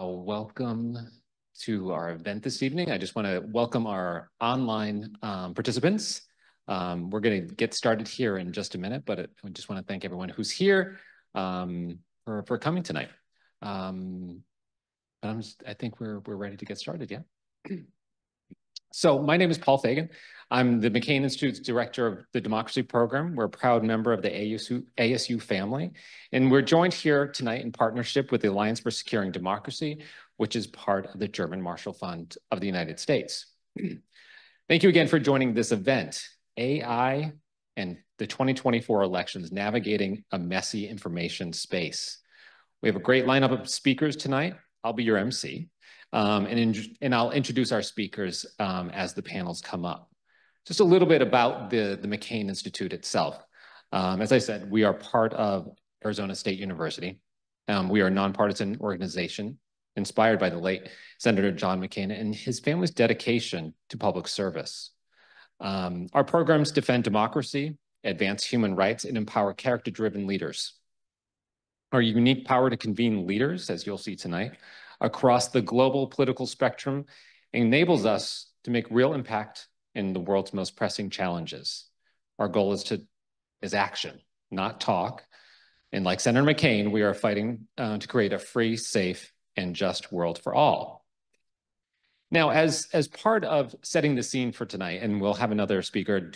Welcome to our event this evening. I just want to welcome our online participants. We're going to get started here in just a minute, but I just want to thank everyone who's here for coming tonight. I think we're ready to get started, yeah? So my name is Paul Fagan. I'm the McCain Institute's director of the Democracy Program. We're a proud member of the ASU family. And we're joined here tonight in partnership with the Alliance for Securing Democracy, which is part of the German Marshall Fund of the United States. Thank you again for joining this event, AI and the 2024 elections, navigating a messy information space. We have a great lineup of speakers tonight. I'll be your MC. And I'll introduce our speakers as the panels come up. Just a little bit about the McCain Institute itself. As I said, we are part of Arizona State University. We are a nonpartisan organization inspired by the late Senator John McCain and his family's dedication to public service. Our programs defend democracy, advance human rights, and empower character-driven leaders. Our unique power to convene leaders, as you'll see tonight, across the global political spectrum enables us to make real impact in the world's most pressing challenges. Our goal is action, not talk. And like Senator McCain, we are fighting to create a free, safe, and just world for all. Now, as part of setting the scene for tonight, and we'll have another speaker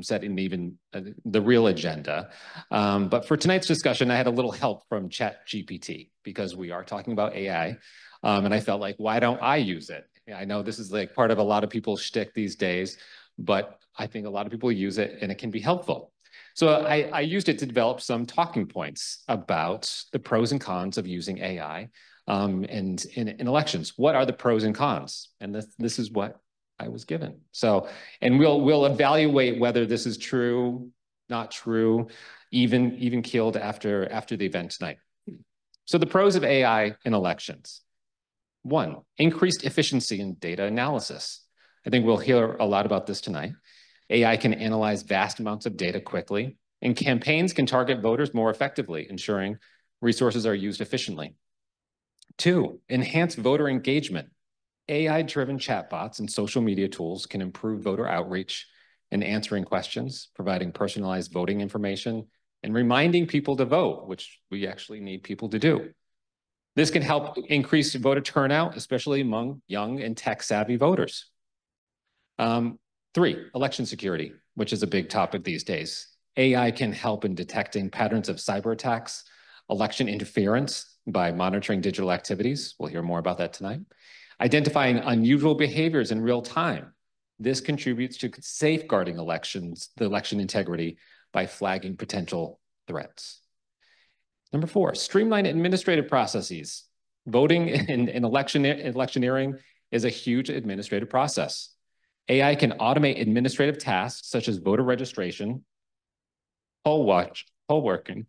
set in even the real agenda, but for tonight's discussion, I had a little help from ChatGPT because we are talking about AI, and I felt like, why don't I use it? I know this is like part of a lot of people's shtick these days, but I think a lot of people use it and it can be helpful. So I used it to develop some talking points about the pros and cons of using AI and in elections. What are the pros and cons? And this is what I was given. So, and we'll evaluate whether this is true, not true, even keeled after the event tonight. So the pros of AI in elections. 1, increased efficiency in data analysis. I think we'll hear a lot about this tonight. AI can analyze vast amounts of data quickly, and campaigns can target voters more effectively, ensuring resources are used efficiently. 2, enhance voter engagement. AI-driven chatbots and social media tools can improve voter outreach and answering questions, providing personalized voting information, and reminding people to vote, which we actually need people to do. This can help increase voter turnout, especially among young and tech-savvy voters. 3, election security, which is a big topic these days. AI can help in detecting patterns of cyber attacks, election interference by monitoring digital activities. We'll hear more about that tonight. Identifying unusual behaviors in real time. This contributes to safeguarding the election integrity by flagging potential threats. Number 4, streamline administrative processes. Voting in electioneering is a huge administrative process. AI can automate administrative tasks such as voter registration, poll working,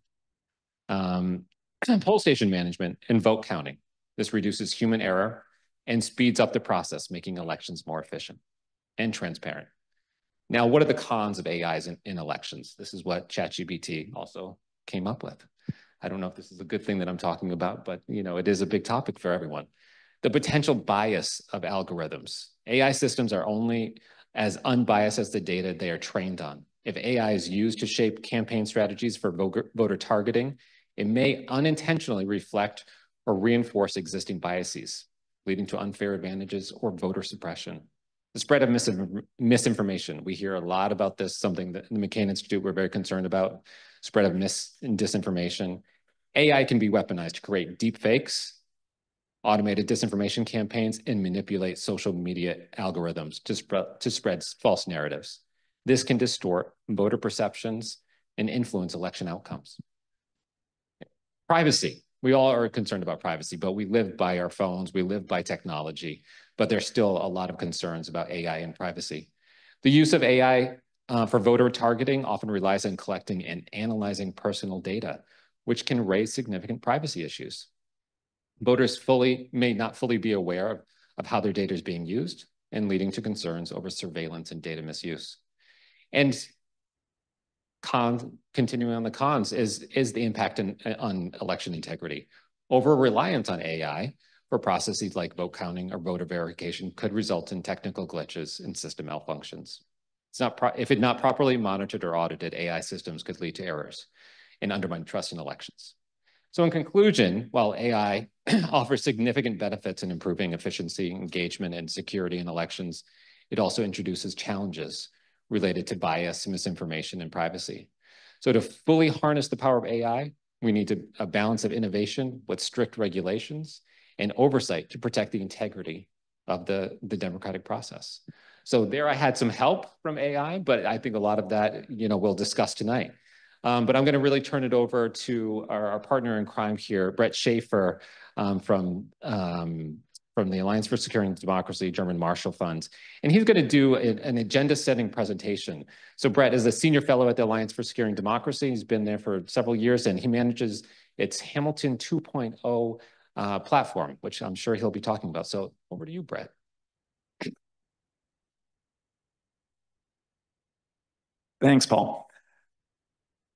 poll station management, and vote counting. This reduces human error and speeds up the process, making elections more efficient and transparent. Now, what are the cons of AIs in elections? This is what ChatGPT also came up with. I don't know if this is a good thing that I'm talking about, but it is a big topic for everyone. The potential bias of algorithms. AI systems are only as unbiased as the data they are trained on. If AI is used to shape campaign strategies for voter targeting, it may unintentionally reflect or reinforce existing biases, leading to unfair advantages or voter suppression. The spread of misinformation. We hear a lot about this, something that in the McCain Institute we're very concerned about, spread of mis and disinformation. AI can be weaponized to create deep fakes, automated disinformation campaigns, and manipulate social media algorithms to spread false narratives. This can distort voter perceptions and influence election outcomes. Privacy. We all are concerned about privacy, but we live by our phones, we live by technology, but there's still a lot of concerns about AI and privacy. The use of AI for voter targeting often relies on collecting and analyzing personal data, which can raise significant privacy issues. Voters may not fully be aware of how their data is being used and leading to concerns over surveillance and data misuse. And continuing on the cons is the impact on election integrity. Over-reliance on AI for processes like vote counting or voter verification could result in technical glitches and system malfunctions. If it's not properly monitored or audited, AI systems could lead to errors and undermine trust in elections. So in conclusion, while AI offers significant benefits in improving efficiency, engagement, and security in elections, it also introduces challenges related to bias, misinformation, and privacy. So to fully harness the power of AI, we need a balance of innovation with strict regulations and oversight to protect the integrity of the democratic process. So there I had some help from AI, but I think a lot of that, we'll discuss tonight. But I'm going to really turn it over to our partner in crime here, Brett Schaefer from the Alliance for Securing Democracy, German Marshall Fund. And he's going to do an agenda-setting presentation. So Brett is a senior fellow at the Alliance for Securing Democracy. He's been there for several years, and he manages its Hamilton 2.0 platform, which I'm sure he'll be talking about. So over to you, Brett. Thanks, Paul.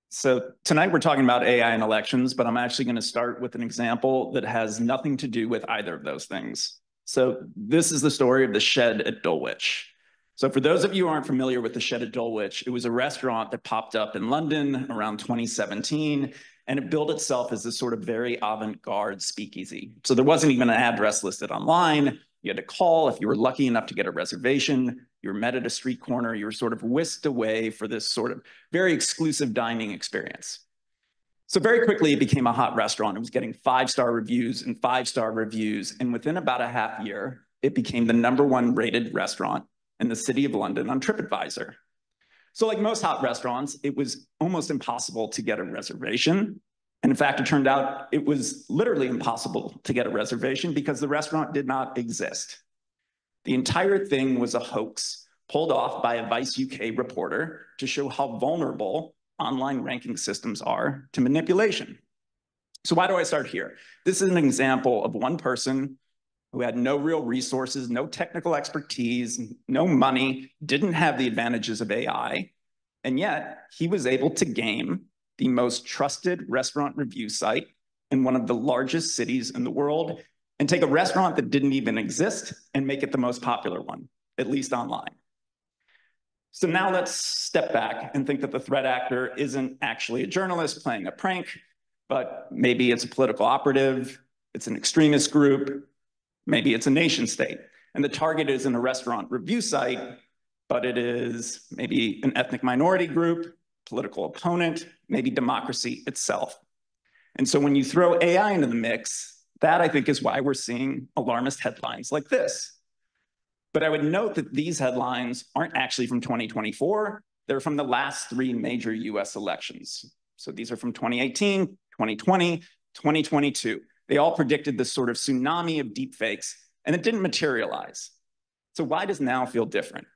So tonight we're talking about AI and elections, but I'm actually going to start with an example that has nothing to do with either of those things. So this is the story of the Shed at Dowitch. So for those of you who aren't familiar with the Shed at Dowitch, it was a restaurant that popped up in London around 2017, and it billed itself as this sort of very avant-garde speakeasy. So there wasn't even an address listed online. You had to call if you were lucky enough to get a reservation. You were met at a street corner. You were sort of whisked away for this sort of very exclusive dining experience. So very quickly, it became a hot restaurant. It was getting 5-star reviews and 5-star reviews. And within about a half year, it became the #1 rated restaurant in the city of London on TripAdvisor. So like most hot restaurants, it was almost impossible to get a reservation. And in fact, it turned out it was literally impossible to get a reservation because the restaurant did not exist. The entire thing was a hoax pulled off by a Vice UK reporter to show how vulnerable online ranking systems are to manipulation. So why do I start here? This is an example of one person who had no real resources, no technical expertise, no money, didn't have the advantages of AI, and yet he was able to game the most trusted restaurant review site in one of the largest cities in the world and take a restaurant that didn't even exist and make it the most popular one, at least online. So now let's step back and think that the threat actor isn't actually a journalist playing a prank, but maybe it's a political operative, it's an extremist group, maybe it's a nation state. And the target isn't a restaurant review site, but it is maybe an ethnic minority group, political opponent, maybe democracy itself. And so when you throw AI into the mix, that I think is why we're seeing alarmist headlines like this. But I would note that these headlines aren't actually from 2024. They're from the last 3 major US elections. So these are from 2018, 2020, 2022. They all predicted this sort of tsunami of deepfakes, and it didn't materialize. So why does now feel different?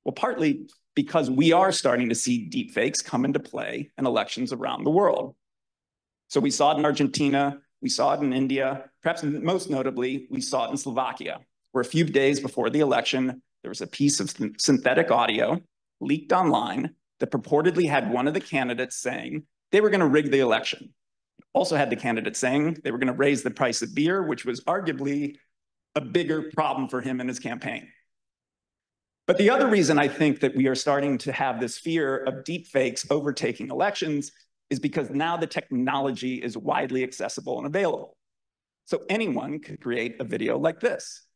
Well, partly because we are starting to see deepfakes come into play in elections around the world. So we saw it in Argentina, we saw it in India, perhaps most notably, we saw it in Slovakia, where a few days before the election, there was a piece of synthetic audio leaked online that purportedly had one of the candidates saying they were going to rig the election. It also had the candidate saying they were going to raise the price of beer, which was arguably a bigger problem for him in his campaign. But the other reason I think that we are starting to have this fear of deepfakes overtaking elections is because now the technology is widely accessible and available. So anyone could create a video like this.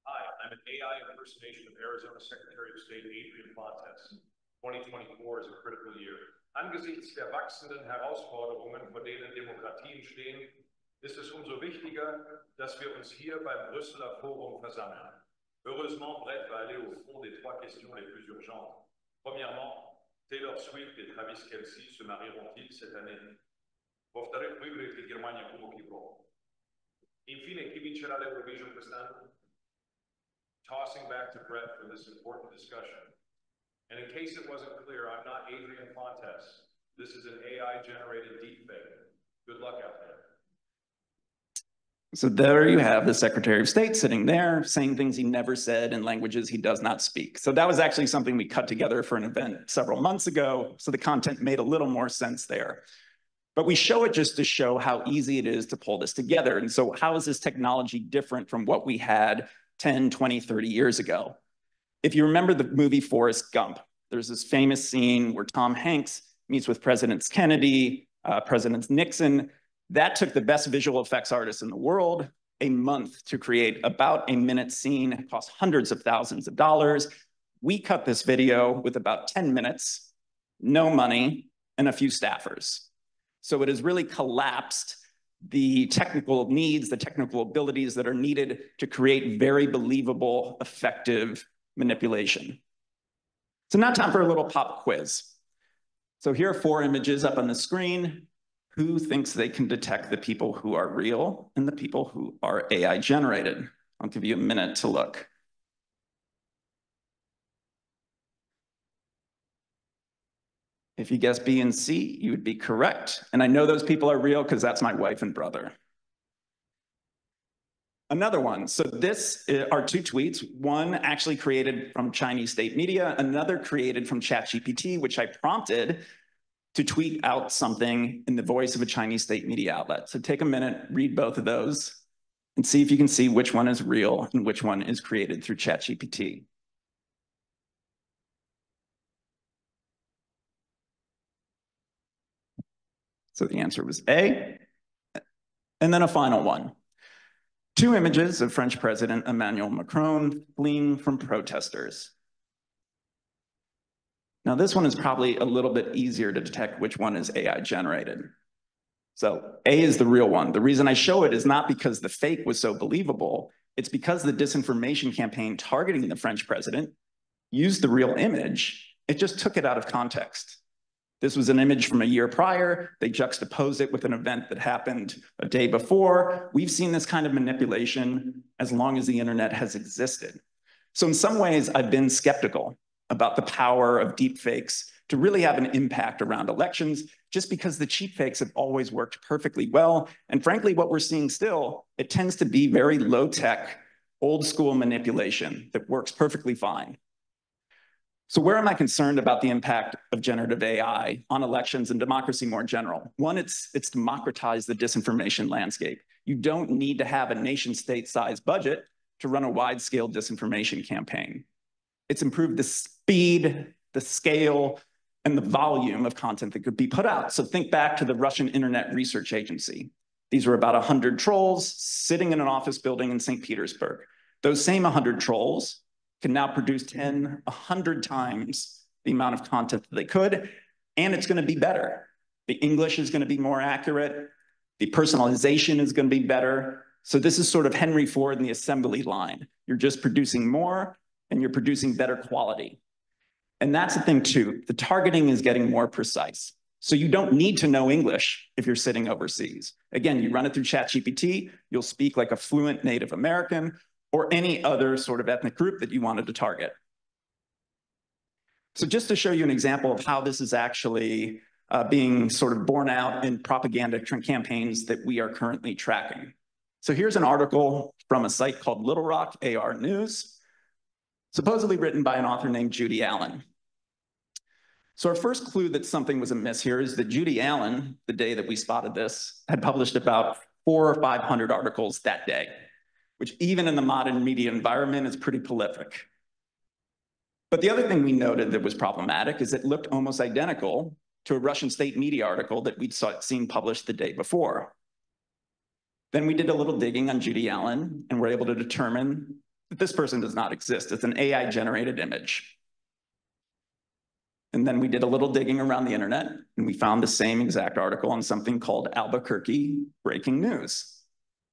Hi, I'm an AI impersonation of Arizona Secretary of State Adrien Fontes. 2024 is a critical year. Angesichts der wachsenden Herausforderungen, vor denen Demokratien stehen, ist es umso wichtiger, dass wir uns hier beim Brüsseler Forum versammeln. Heureusement, Brett va aller au fond des 3 questions les plus urgentes. Premièrement, Taylor Swift et Travis Kelce se marieront-ils cette année? Повторив виграє Германия Кубок Європи. Infine, chi vincerà l'Eurovision quest'anno? Tossing back to Brett for this important discussion. And in case it wasn't clear, I'm not Adrien Fontes. This is an AI-generated deepfake. Good luck out there. So there you have the Secretary of State sitting there saying things he never said in languages he does not speak. So that was actually something we cut together for an event several months ago. So the content made a little more sense there. But we show it just to show how easy it is to pull this together. And so how is this technology different from what we had 10, 20, 30 years ago? If you remember the movie Forrest Gump, there's this famous scene where Tom Hanks meets with Presidents Kennedy, President Nixon. That took the best visual effects artists in the world a month to create about a minute scene. It cost hundreds of thousands of dollars. We cut this video with about 10 minutes, no money, and a few staffers. So it has really collapsed the technical needs, the technical abilities that are needed to create very believable, effective manipulation. So now time for a little pop quiz. So here are 4 images up on the screen. Who thinks they can detect the people who are real and the people who are AI generated? I'll give you a minute to look. If you guess B and C, you would be correct. And I know those people are real because that's my wife and brother. Another one. So this are 2 tweets. One actually created from Chinese state media, another created from ChatGPT, which I prompted to tweet out something in the voice of a Chinese state media outlet. So take a minute, read both of those, and see if you can see which one is real and which one is created through ChatGPT. So the answer was A. And then a final one. 2 images of French President Emmanuel Macron fleeing from protesters. Now this one is probably a little bit easier to detect which one is AI generated. So A is the real one. The reason I show it is not because the fake was so believable, it's because the disinformation campaign targeting the French president used the real image, it just took it out of context. This was an image from a year prior. They juxtaposed it with an event that happened a day before. We've seen this kind of manipulation as long as the internet has existed. So in some ways, I've been skeptical about the power of deepfakes to really have an impact around elections, just because the cheap fakes have always worked perfectly well. And frankly, what we're seeing still, it tends to be very low-tech, old-school manipulation that works perfectly fine. So where am I concerned about the impact of generative AI on elections and democracy more general? One, it's democratized the disinformation landscape. You don't need to have a nation-state-sized budget to run a wide-scale disinformation campaign. It's improved the speed, the scale, and the volume of content that could be put out. So think back to the Russian Internet Research Agency. These were about 100 trolls sitting in an office building in St. Petersburg. Those same 100 trolls can now produce 10, 100 times the amount of content that they could, and it's gonna be better. The English is gonna be more accurate, the personalization is gonna be better. So this is sort of Henry Ford in the assembly line. You're just producing more, and you're producing better quality. And that's the thing too, the targeting is getting more precise. So you don't need to know English if you're sitting overseas. Again, you run it through ChatGPT, you'll speak like a fluent Native American or any other sort of ethnic group that you wanted to target. So just to show you an example of how this is actually being sort of borne out in propaganda campaigns that we are currently tracking. So here's an article from a site called Little Rock AR News, supposedly written by an author named Judy Allen. So our first clue that something was amiss here is that Judy Allen, the day that we spotted this, had published about 400 or 500 articles that day, which even in the modern media environment is pretty prolific. But the other thing we noted that was problematic is it looked almost identical to a Russian state media article that we'd seen published the day before. Then we did a little digging on Judy Allen and were able to determine that this person does not exist. It's an AI-generated image. And then we did a little digging around the internet and we found the same exact article on something called Albuquerque Breaking News.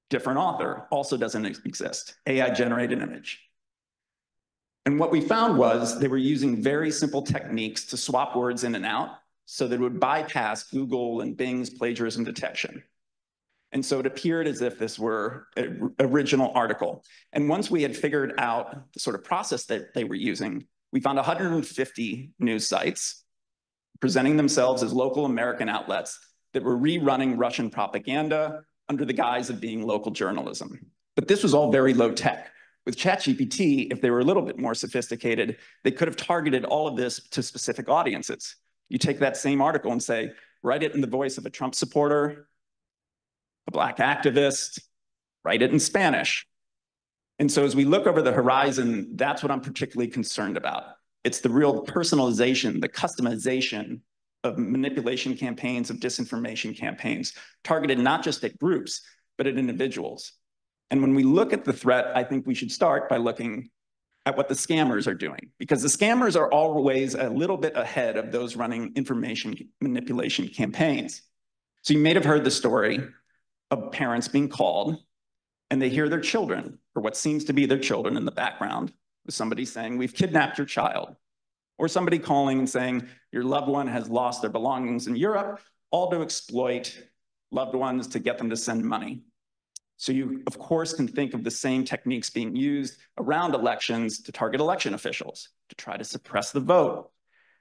Different author, also doesn't exist, AI-generated image. And what we found was they were using very simple techniques to swap words in and out so that it would bypass Google and Bing's plagiarism detection. And so it appeared as if this were an original article. And once we had figured out the sort of process that they were using, we found 150 news sites presenting themselves as local American outlets that were rerunning Russian propaganda under the guise of being local journalism. But this was all very low tech. With ChatGPT, if they were a little bit more sophisticated, they could have targeted all of this to specific audiences. You take that same article and say, write it in the voice of a Trump supporter, a Black activist, write it in Spanish. And so as we look over the horizon, that's what I'm particularly concerned about. It's the real personalization, the customization of manipulation campaigns, of disinformation campaigns, targeted not just at groups, but at individuals. And when we look at the threat, I think we should start by looking at what the scammers are doing, because the scammers are always a little bit ahead of those running information manipulation campaigns. So you may have heard the story of parents being called and they hear their children, or what seems to be their children in the background, with somebody saying, "We've kidnapped your child," or somebody calling and saying, "Your loved one has lost their belongings in Europe," all to exploit loved ones to get them to send money. So you, of course, can think of the same techniques being used around elections to target election officials, to try to suppress the vote.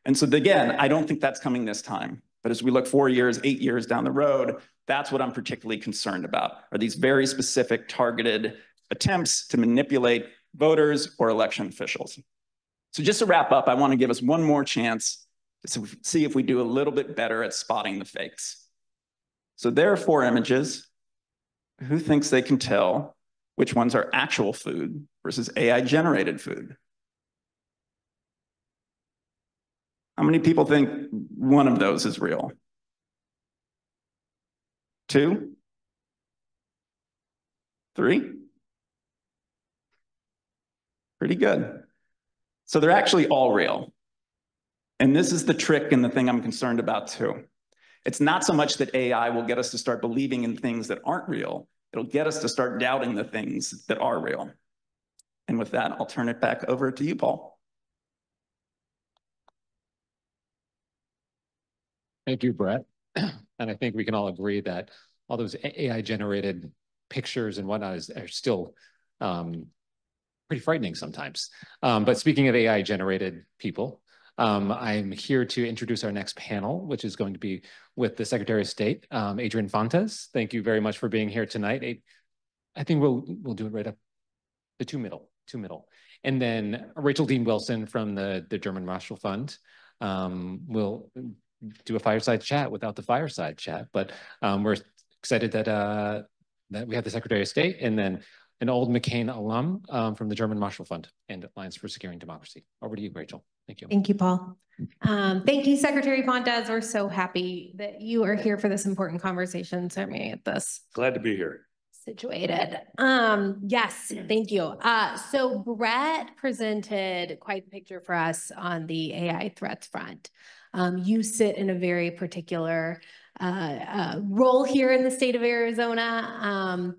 And so again, I don't think that's coming this time. But as we look 4 years, 8 years down the road, that's what I'm particularly concerned about, are these very specific targeted attempts to manipulate voters or election officials. So just to wrap up, I want to give us one more chance to see if we do a little bit better at spotting the fakes. So there are 4 images. Who thinks they can tell which ones are actual food versus AI-generated food? How many people think one of those is real? 2? 3? Pretty good. So they're actually all real. And this is the trick and the thing I'm concerned about too. It's not so much that AI will get us to start believing in things that aren't real. It'll get us to start doubting the things that are real. And with that, I'll turn it back over to you, Paul. Thank you, Brett. And I think we can all agree that all those AI-generated pictures and whatnot are still pretty frightening sometimes. But speaking of AI-generated people, I'm here to introduce our next panel, which is going to be with the Secretary of State, Adrien Fontes. Thank you very much for being here tonight. I think we'll do it right up the two middle. And then Rachel Dean Wilson from the German Marshall Fund will do a fireside chat without the fireside chat. But we're excited that we have the Secretary of State and then an old McCain alum from the German Marshall Fund and Alliance for Securing Democracy. Over to you, Rachel. Thank you. Thank you, Paul. Thank you, Secretary Fontes. We're so happy that you are here for this important conversation. So I'm going to get this. Glad to be here. Situated. Yes, thank you. So Brett presented quite the picture for us on the AI threats front. You sit in a very particular role here in the state of Arizona.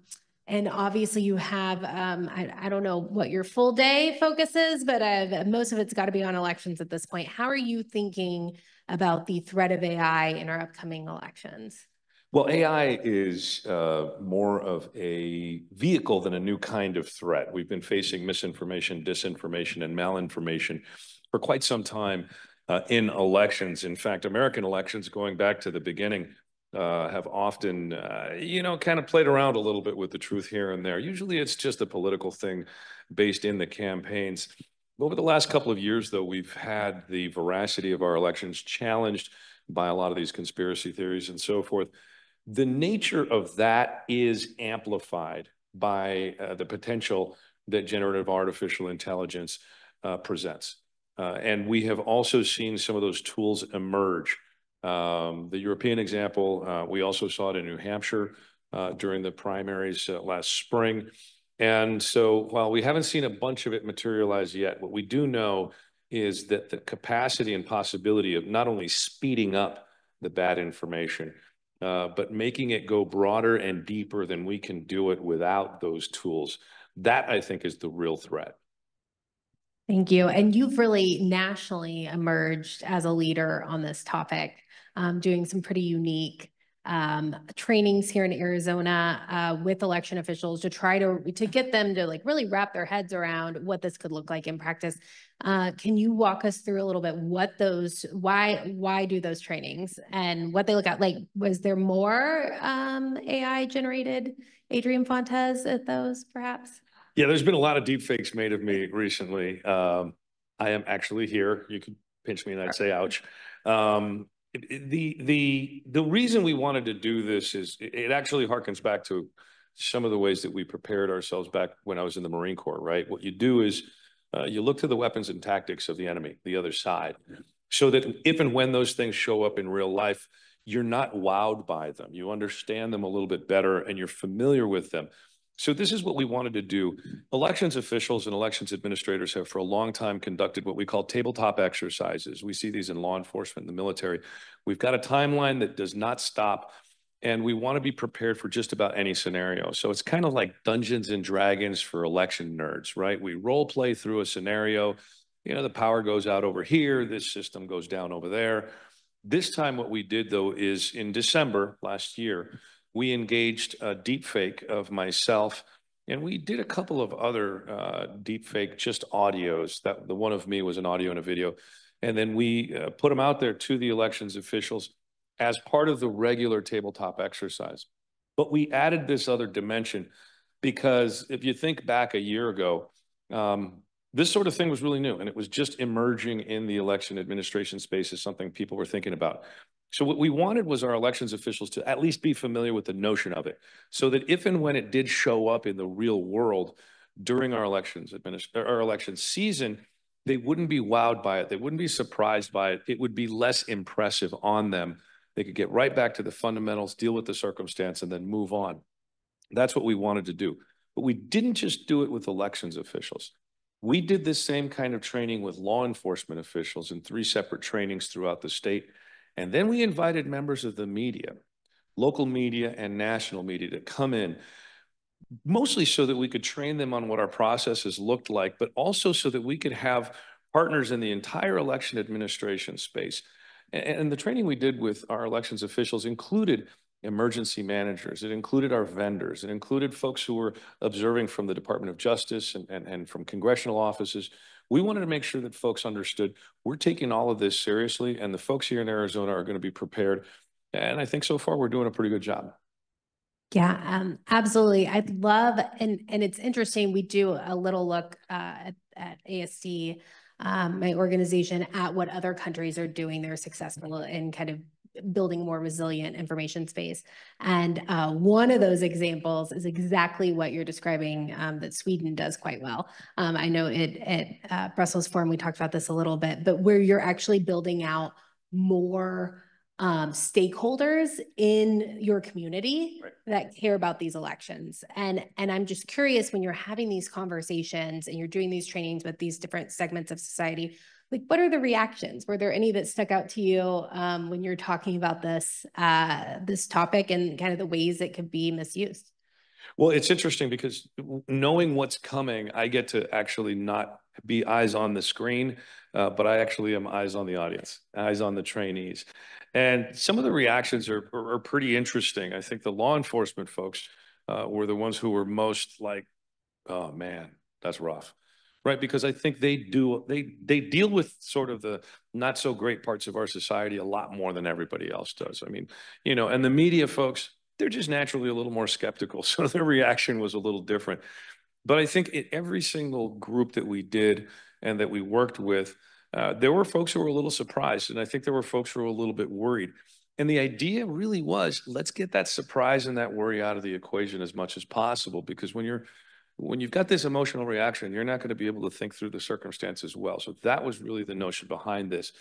And obviously you have, I don't know what your full day focus is, but most of it's got to be on elections at this point. How are you thinking about the threat of AI in our upcoming elections? Well, AI is more of a vehicle than a new kind of threat. We've been facing misinformation, disinformation, and malinformation for quite some time in elections. In fact, American elections, going back to the beginning, have often, kind of played around a little bit with the truth here and there. Usually it's just a political thing based in the campaigns. Over the last couple of years, though, we've had the veracity of our elections challenged by a lot of these conspiracy theories and so forth. The nature of that is amplified by the potential that generative artificial intelligence presents. And we have also seen some of those tools emerge. The European example, we also saw it in New Hampshire during the primaries last spring. And so while we haven't seen a bunch of it materialize yet, what we do know is that the capacity and possibility of not only speeding up the bad information, but making it go broader and deeper than we can do it without those tools. That, I think, is the real threat. Thank you. And you've really nationally emerged as a leader on this topic, doing some pretty unique trainings here in Arizona with election officials to try to get them to really wrap their heads around what this could look like in practice. Can you walk us through a little bit what those, why do those trainings and what they look at? Was there more AI generated Adrien Fontes at those perhaps? Yeah, there's been a lot of deep fakes made of me recently. I am actually here. You could pinch me and I'd say ouch. The reason we wanted to do this is it actually harkens back to some of the ways that we prepared ourselves back when I was in the Marine Corps, right? What you do is you look to the weapons and tactics of the enemy, the other side, so that if and when those things show up in real life, you're not wowed by them. You understand them a little bit better and you're familiar with them. So this is what we wanted to do. Elections officials and elections administrators have for a long time conducted what we call tabletop exercises. We see these in law enforcement and the military. We've got a timeline that does not stop, and we want to be prepared for just about any scenario. So it's kind of like Dungeons and Dragons for election nerds, right? We role play through a scenario. You know, the power goes out over here, this system goes down over there. This time what we did, though, is in December last year, we engaged a deep fake of myself, and we did a couple of other deep fake just audios. The one of me was an audio and a video. And then we put them out there to the elections officials as part of the regular tabletop exercise. But we added this other dimension because if you think back a year ago, this sort of thing was really new, and it was just emerging in the election administration space as something people were thinking about. So what we wanted was our elections officials to at least be familiar with the notion of it, so that if and when it did show up in the real world during our election season, they wouldn't be wowed by it. They wouldn't be surprised by it. It would be less impressive on them. They could get right back to the fundamentals, deal with the circumstance, and then move on. That's what we wanted to do. But we didn't just do it with elections officials. We did this same kind of training with law enforcement officials in 3 separate trainings throughout the state. And then we invited members of the media, local media and national media, to come in, mostly so that we could train them on what our processes looked like, but also so that we could have partners in the entire election administration space. And the training we did with our elections officials included emergency managers. It included our vendors. It included folks who were observing from the Department of Justice and from congressional offices. We wanted to make sure that folks understood we're taking all of this seriously, and the folks here in Arizona are going to be prepared. And I think so far we're doing a pretty good job. Yeah, absolutely. I'd love, and it's interesting, we do a little look at ASD, my organization, at what other countries are doing. They're successful in kind of building a more resilient information space. And one of those examples is exactly what you're describing, that Sweden does quite well. I know at Brussels Forum, we talked about this a little bit, but where you're actually building out more stakeholders in your community that care about these elections. And I'm just curious, when you're having these conversations and you're doing these trainings with these different segments of society, like, what are the reactions? Were there any that stuck out to you when you're talking about this topic and kind of the ways it could be misused? Well, it's interesting because knowing what's coming, I get to actually not be eyes on the screen, but I actually am eyes on the audience, eyes on the trainees. And some of the reactions are pretty interesting. I think the law enforcement folks were the ones who were most like, oh man, that's rough. Right, because I think they deal with sort of the not so great parts of our society a lot more than everybody else does. I mean, you know, and the media folks, they're just naturally a little more skeptical, so their reaction was a little different. But I think in every single group that we did and that we worked with, there were folks who were a little surprised, and I think there were folks who were a little bit worried. And the idea really was, let's get that surprise and that worry out of the equation as much as possible, because when you've got this emotional reaction, you're not going to be able to think through the circumstances well. So that was really the notion behind this.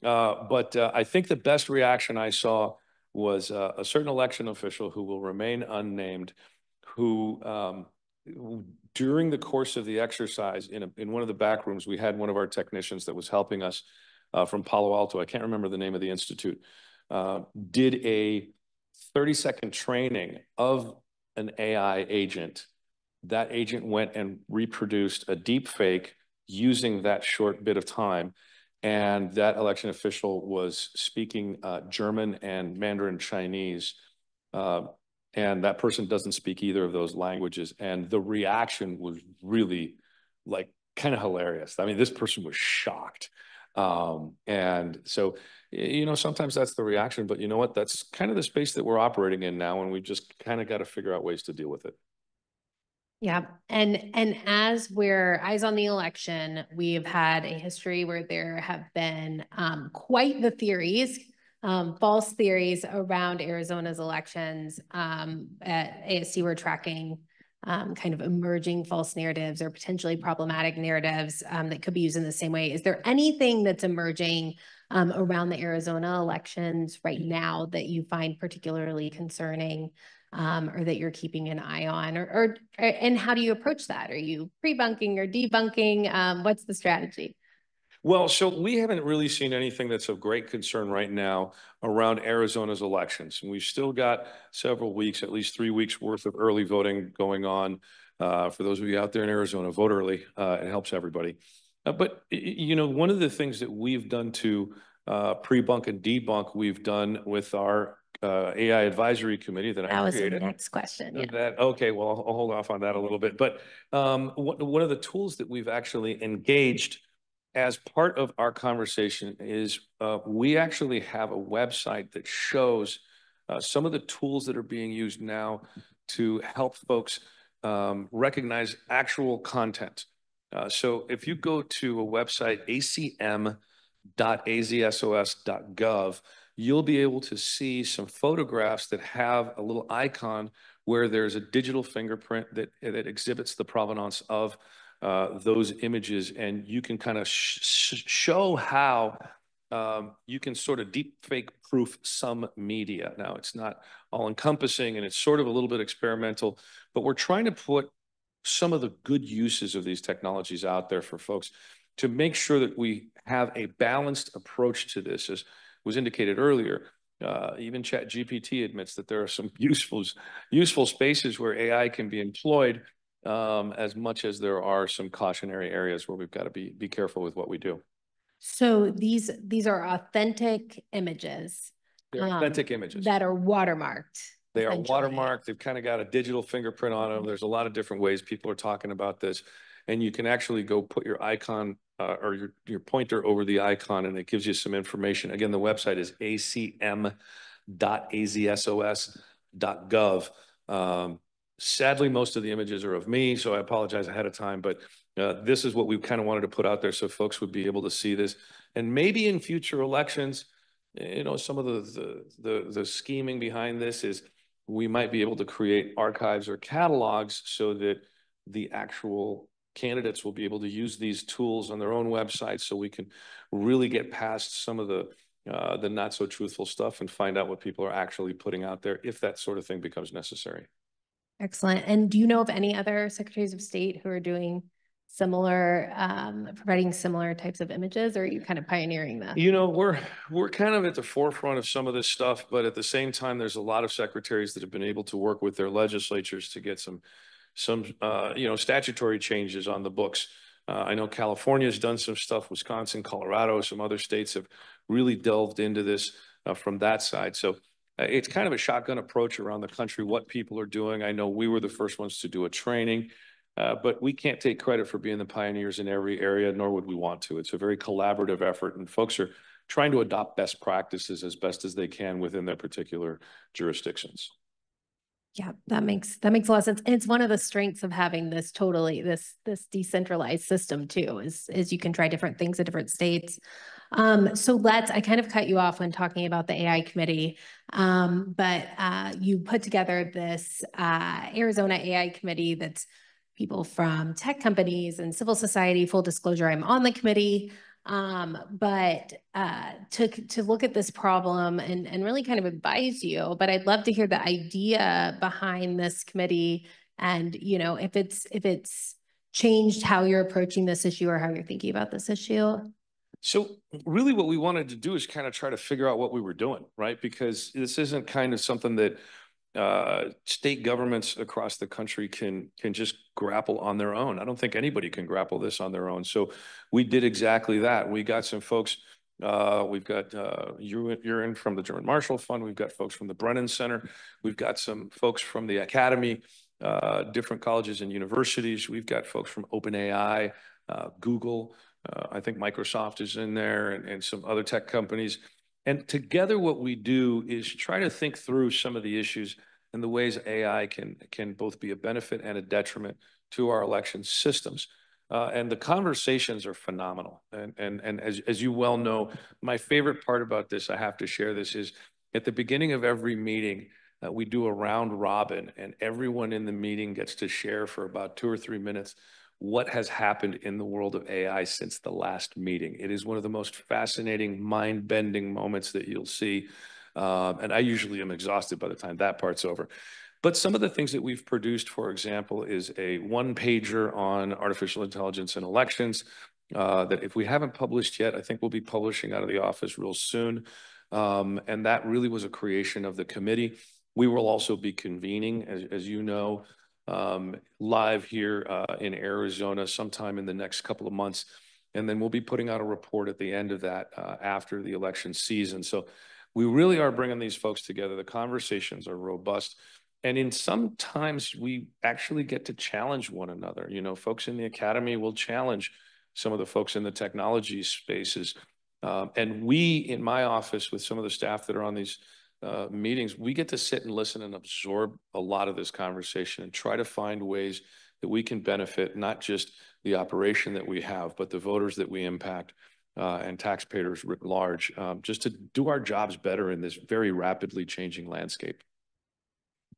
But I think the best reaction I saw was a certain election official who will remain unnamed, who during the course of the exercise in one of the back rooms, we had one of our technicians that was helping us from Palo Alto. I can't remember the name of the institute. Did a 30-second training of an AI agent. That agent went and reproduced a deep fake using that short bit of time. And that election official was speaking German and Mandarin Chinese. And that person doesn't speak either of those languages. And the reaction was really like kind of hilarious. I mean, this person was shocked. And so, you know, sometimes that's the reaction, but you know what? That's kind of the space that we're operating in now. And we just kind of got to figure out ways to deal with it. Yeah. And as we're eyes on the election, we've had a history where there have been quite the theories false theories around Arizona's elections. At ASC, we're tracking kind of emerging false narratives or potentially problematic narratives that could be used in the same way. Is there anything that's emerging around the Arizona elections right now that you find particularly concerning or that you're keeping an eye on? And how do you approach that? Are you pre-bunking or debunking? What's the strategy? Well, so we haven't really seen anything that's of great concern right now around Arizona's elections. And we've still got several weeks, at least 3 weeks worth of early voting going on. For those of you out there in Arizona, vote early. It helps everybody. But, you know, one of the things that we've done to pre-bunk and debunk, we've done with our AI advisory committee that I created. That was the next question. Yeah. Okay, well, I'll hold off on that a little bit. But one of the tools that we've actually engaged as part of our conversation is we actually have a website that shows some of the tools that are being used now to help folks recognize actual content. So if you go to a website, acm.azsos.gov, you'll be able to see some photographs that have a little icon where there's a digital fingerprint that exhibits the provenance of those images, and you can kind of show how you can sort of deep fake proof some media. Now, it's not all encompassing and it's sort of a little bit experimental, but we're trying to put some of the good uses of these technologies out there for folks to make sure that we have a balanced approach to this. As was indicated earlier, even ChatGPT admits that there are some useful spaces where AI can be employed, as much as there are some cautionary areas where we've got to be careful with what we do. So these are authentic images. They're authentic images that are watermarked. They are watermarked. They've kind of got a digital fingerprint on them. There's a lot of different ways people are talking about this, and you can actually go put your icon or your pointer over the icon, and it gives you some information. Again, the website is acm.azsos.gov. Sadly, most of the images are of me, so I apologize ahead of time, but this is what we kind of wanted to put out there so folks would be able to see this. And maybe in future elections, you know, some of the scheming behind this is we might be able to create archives or catalogs so that the actual candidates will be able to use these tools on their own websites, so we can really get past some of the not so truthful stuff and find out what people are actually putting out there if that sort of thing becomes necessary. Excellent. And do you know of any other secretaries of state who are doing similar, providing similar types of images, or are you kind of pioneering that? You know, we're kind of at the forefront of some of this stuff, but at the same time, there's a lot of secretaries that have been able to work with their legislatures to get some you know, statutory changes on the books. I know California's done some stuff, Wisconsin, Colorado, some other states have really delved into this from that side. So it's kind of a shotgun approach around the country, what people are doing. I know we were the first ones to do a training, but we can't take credit for being the pioneers in every area, nor would we want to. It's a very collaborative effort, and folks are trying to adopt best practices as best as they can within their particular jurisdictions. Yeah, that makes a lot of sense. And it's one of the strengths of having this this decentralized system too, is you can try different things in different states. So I kind of cut you off when talking about the AI committee, but you put together this Arizona AI committee that's people from tech companies and civil society. Full disclosure, I'm on the committee. But to look at this problem and really kind of advise you, but I'd love to hear the idea behind this committee, and, you know, if it's changed how you're approaching this issue or how you're thinking about this issue. So really what we wanted to do is kind of try to figure out what we were doing, right? Because this isn't kind of something that state governments across the country can just grapple on their own. I don't think anybody can grapple this on their own. So we did exactly that. We got some folks. We've got you're in from the German Marshall Fund. We've got folks from the Brennan Center. We've got some folks from the Academy, different colleges and universities. We've got folks from OpenAI, Google. I think Microsoft is in there, and some other tech companies. And together what we do is try to think through some of the issues and the ways AI can both be a benefit and a detriment to our election systems. And the conversations are phenomenal. And as you well know, my favorite part about this, I have to share this, is at the beginning of every meeting, we do a round robin, and everyone in the meeting gets to share for about 2 or 3 minutes what has happened in the world of AI since the last meeting. It is one of the most fascinating, mind-bending moments that you'll see. And I usually am exhausted by the time that part's over. But some of the things that we've produced, for example, is a one-pager on artificial intelligence and elections that if we haven't published yet, I think we'll be publishing out of the office real soon. And that really was a creation of the committee. We will also be convening, as you know, live here in Arizona sometime in the next couple of months. And then we'll be putting out a report at the end of that after the election season. So we really are bringing these folks together. The conversations are robust. And in some times we actually get to challenge one another. You know, folks in the academy will challenge some of the folks in the technology spaces. And we, in my office, with some of the staff that are on these meetings, we get to sit and listen and absorb a lot of this conversation and try to find ways that we can benefit not just the operation that we have, but the voters that we impact and taxpayers writ large, just to do our jobs better in this very rapidly changing landscape.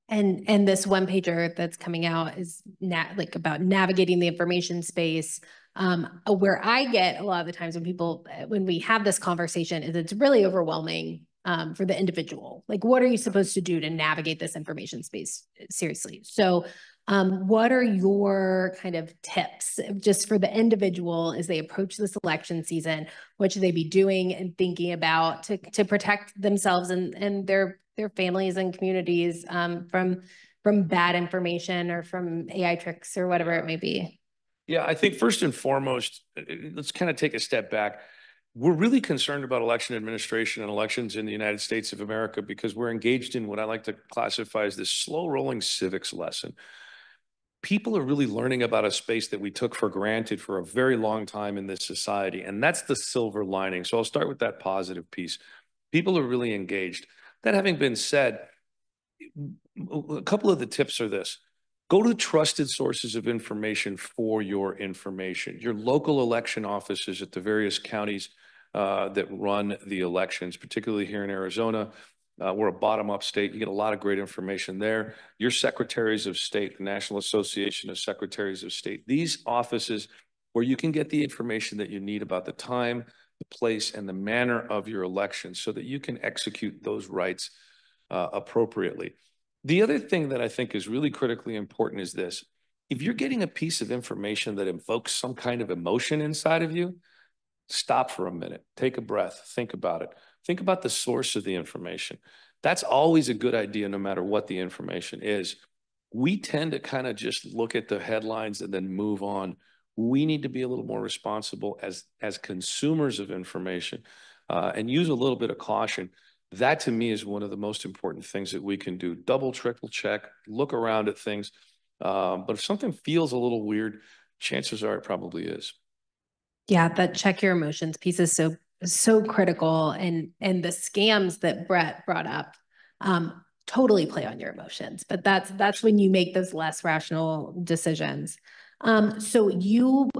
And this one pager that's coming out is like about navigating the information space. Where I get a lot of the times when we have this conversation is it's really overwhelming for the individual. Like, what are you supposed to do to navigate this information space seriously? So what are your kind of tips just for the individual as they approach this election season? What should they be doing and thinking about to protect themselves and their families and communities from bad information or from AI tricks or whatever it may be? Yeah, I think first and foremost, let's kind of take a step back. We're really concerned about election administration and elections in the United States of America because we're engaged in what I like to classify as this slow-rolling civics lesson. People are really learning about a space that we took for granted for a very long time in this society, and that's the silver lining. So I'll start with that positive piece. People are really engaged. That having been said, a couple of the tips are this. Go to trusted sources of information for your information. Your local election offices at the various counties that run the elections, particularly here in Arizona. We're a bottom-up state. You get a lot of great information there. Your secretaries of state, the National Association of Secretaries of State, these offices where you can get the information that you need about the time, the place, and the manner of your election so that you can execute those rights appropriately. The other thing that I think is really critically important is this. If you're getting a piece of information that invokes some kind of emotion inside of you, stop for a minute, take a breath, think about it. Think about the source of the information. That's always a good idea, no matter what the information is. We tend to kind of just look at the headlines and then move on. We need to be a little more responsible as consumers of information and use a little bit of caution. That to me is one of the most important things that we can do. Double, triple check, look around at things. But if something feels a little weird, chances are it probably is. Yeah, that check your emotions piece is so critical, and the scams that Brett brought up totally play on your emotions, but that's when you make those less rational decisions. So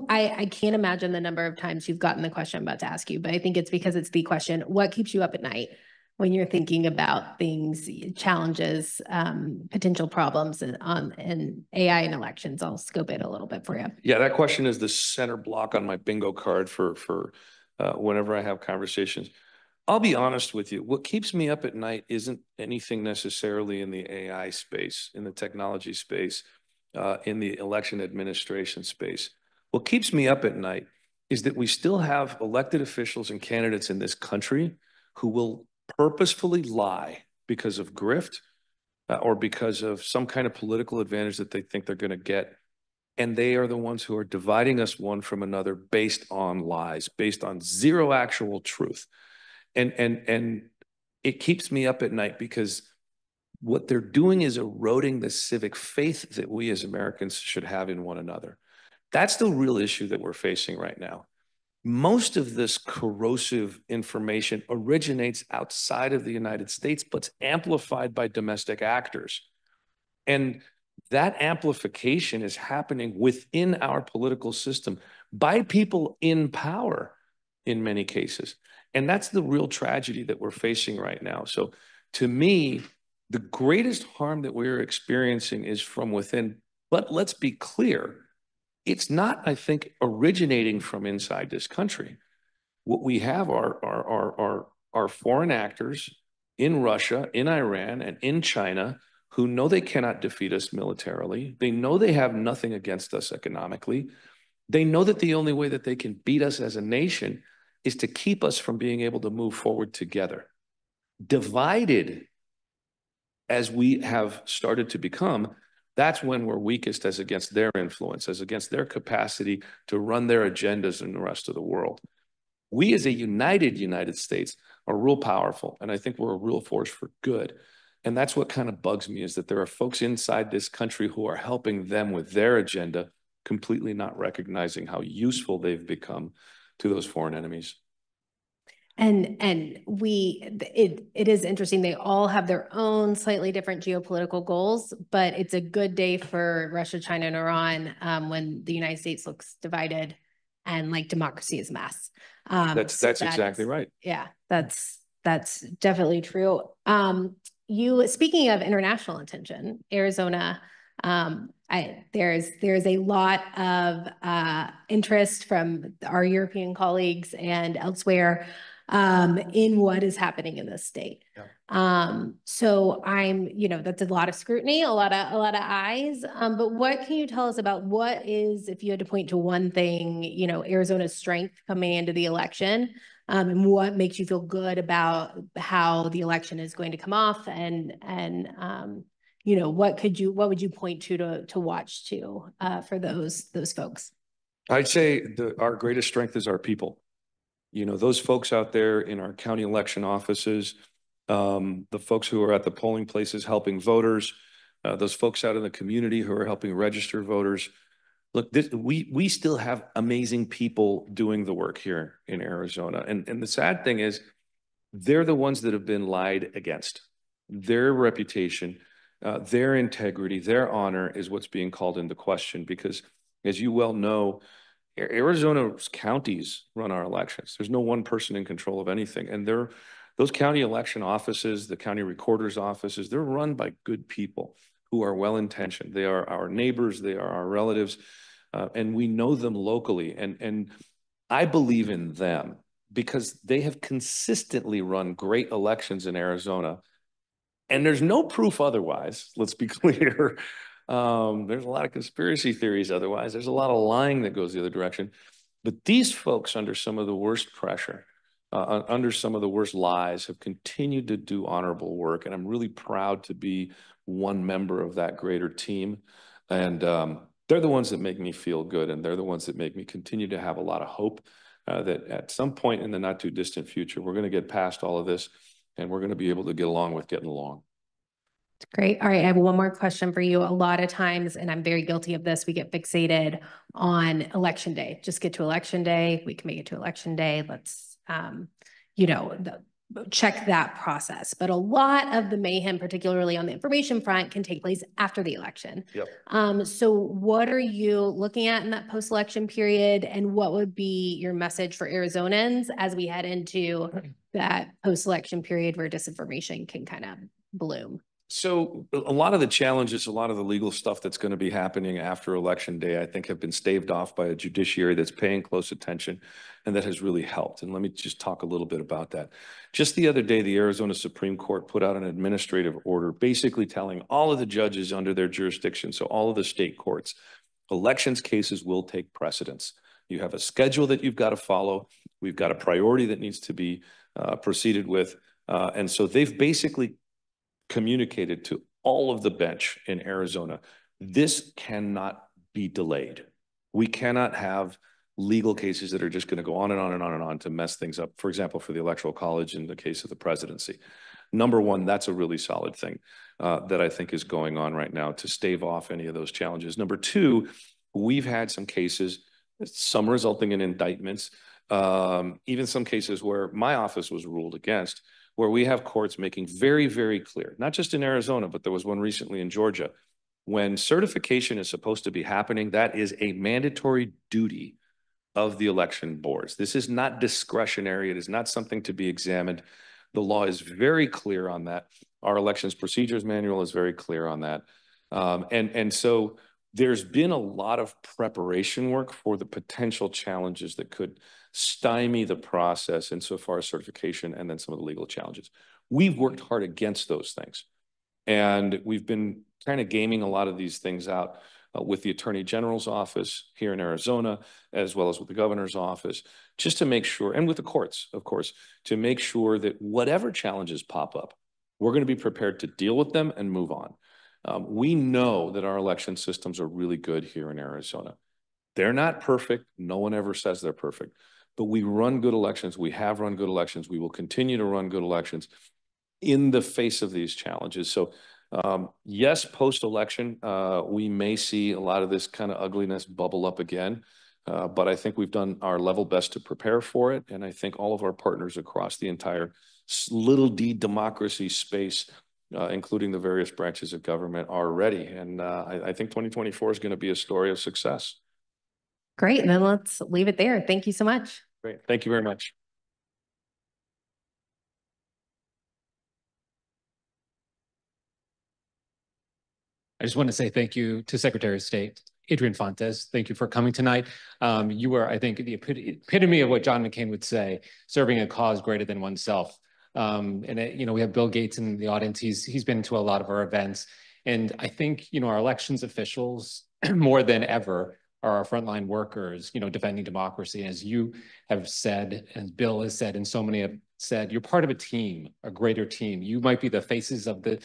I can't imagine the number of times you've gotten the question I'm about to ask you, but I think it's because it's the question: what keeps you up at night when you're thinking about things, challenges, potential problems in AI and elections? I'll scope it a little bit for you. Yeah, that question is the center block on my bingo card for whenever I have conversations. I'll be honest with you. What keeps me up at night isn't anything necessarily in the AI space, in the technology space, in the election administration space. What keeps me up at night is that we still have elected officials and candidates in this country who will purposefully lie because of grift or because of some kind of political advantage that they think they're going to get. And they are the ones who are dividing us one from another based on lies, based on zero actual truth. And it keeps me up at night because what they're doing is eroding the civic faith that we as Americans should have in one another. That's the real issue that we're facing right now. Most of this corrosive information originates outside of the United States, but it's amplified by domestic actors. And that amplification is happening within our political system by people in power in many cases. And that's the real tragedy that we're facing right now. So to me, the greatest harm that we're experiencing is from within. But let's be clear, it's not, I think, originating from inside this country. What we have are foreign actors in Russia, in Iran, and in China who know they cannot defeat us militarily. They know they have nothing against us economically. They know that the only way that they can beat us as a nation is to keep us from being able to move forward together. Divided as we have started to become, that's when we're weakest as against their influence, as against their capacity to run their agendas in the rest of the world. We as a united United States are real powerful, and I think we're a real force for good. And that's what kind of bugs me, is that there are folks inside this country who are helping them with their agenda, completely not recognizing how useful they've become to those foreign enemies. And it is interesting. They all have their own slightly different geopolitical goals, but it's a good day for Russia, China, and Iran when the United States looks divided and like democracy is a mess. That's exactly right. Yeah, that's definitely true. Speaking of international attention, Arizona, there's a lot of interest from our European colleagues and elsewhere in what is happening in this state. Yeah. So that's a lot of scrutiny, a lot of eyes. But what can you tell us about what is, if you had to point to one thing, Arizona's strength coming into the election, and what makes you feel good about how the election is going to come off, and what would you point to watch for those folks? I'd say our greatest strength is our people. Those folks out there in our county election offices, the folks who are at the polling places helping voters, those folks out in the community who are helping register voters. Look, we still have amazing people doing the work here in Arizona. And the sad thing is, they're the ones that have been lied against. Their reputation, their integrity, their honor is what's being called into question, because, as you well know, Arizona's counties run our elections. There's no one person in control of anything. And those county election offices, the county recorder's offices, they're run by good people who are well-intentioned. They are our neighbors, they are our relatives, and we know them locally. And I believe in them because they have consistently run great elections in Arizona. And there's no proof otherwise, let's be clear. There's a lot of conspiracy theories otherwise. There's a lot of lying that goes the other direction. But these folks, under some of the worst pressure, under some of the worst lies, have continued to do honorable work. And I'm really proud to be one member of that greater team. And they're the ones that make me feel good. And they're the ones that make me continue to have a lot of hope that at some point in the not too distant future, we're going to get past all of this and we're going to be able to get along with getting along. Great. All right. I have one more question for you. A lot of times, and I'm very guilty of this, we get fixated on election day. Just get to election day. We can make it to election day. Let's, check that process. But a lot of the mayhem, particularly on the information front, can take place after the election. Yep. So what are you looking at in that post-election period? And what would be your message for Arizonans as we head into that post-election period where disinformation can kind of bloom? So a lot of the challenges, a lot of the legal stuff that's going to be happening after Election Day, I think have been staved off by a judiciary that's paying close attention, and that has really helped. And let me just talk a little bit about that. Just the other day, the Arizona Supreme Court put out an administrative order basically telling all of the judges under their jurisdiction, so all of the state courts, elections cases will take precedence. You have a schedule that you've got to follow. We've got a priority that needs to be proceeded with. And so they've basically communicated to all of the bench in Arizona, this cannot be delayed. We cannot have legal cases that are just going to go on and on and on and on to mess things up. For example, for the Electoral College in the case of the presidency. Number one, that's a really solid thing that I think is going on right now to stave off any of those challenges. Number two, we've had some cases, some resulting in indictments, even some cases where my office was ruled against, where we have courts making very, very clear, not just in Arizona, but there was one recently in Georgia, When certification is supposed to be happening, that is a mandatory duty of the election boards. This is not discretionary. It is not something to be examined. The law is very clear on that. Our elections procedures manual is very clear on that. And so there's been a lot of preparation work for the potential challenges that could stymie the process insofar as certification and then some of the legal challenges. We've worked hard against those things. And we've been kind of gaming a lot of these things out with the Attorney General's office here in Arizona, as well as with the governor's office, just to make sure, and with the courts, of course, to make sure that whatever challenges pop up, we're going to be prepared to deal with them and move on. We know that our election systems are really good here in Arizona. They're not perfect. No one ever says they're perfect, but we run good elections. We have run good elections. We will continue to run good elections in the face of these challenges. So yes, post-election, we may see a lot of this kind of ugliness bubble up again, but I think we've done our level best to prepare for it. And I think all of our partners across the entire little d democracy space, including the various branches of government, are ready. And I think 2024 is going to be a story of success. Great. And then let's leave it there. Thank you so much. Great. Thank you very much. I just want to say thank you to Secretary of State Adrien Fontes. Thank you for coming tonight. You were, I think, the epitome of what John McCain would say, serving a cause greater than oneself. We have Bill Gates in the audience. He's been to a lot of our events. And I think, our elections officials, more than ever, are our frontline workers, defending democracy. As you have said, and Bill has said, and so many have said, you're part of a team, a greater team. You might be the faces of the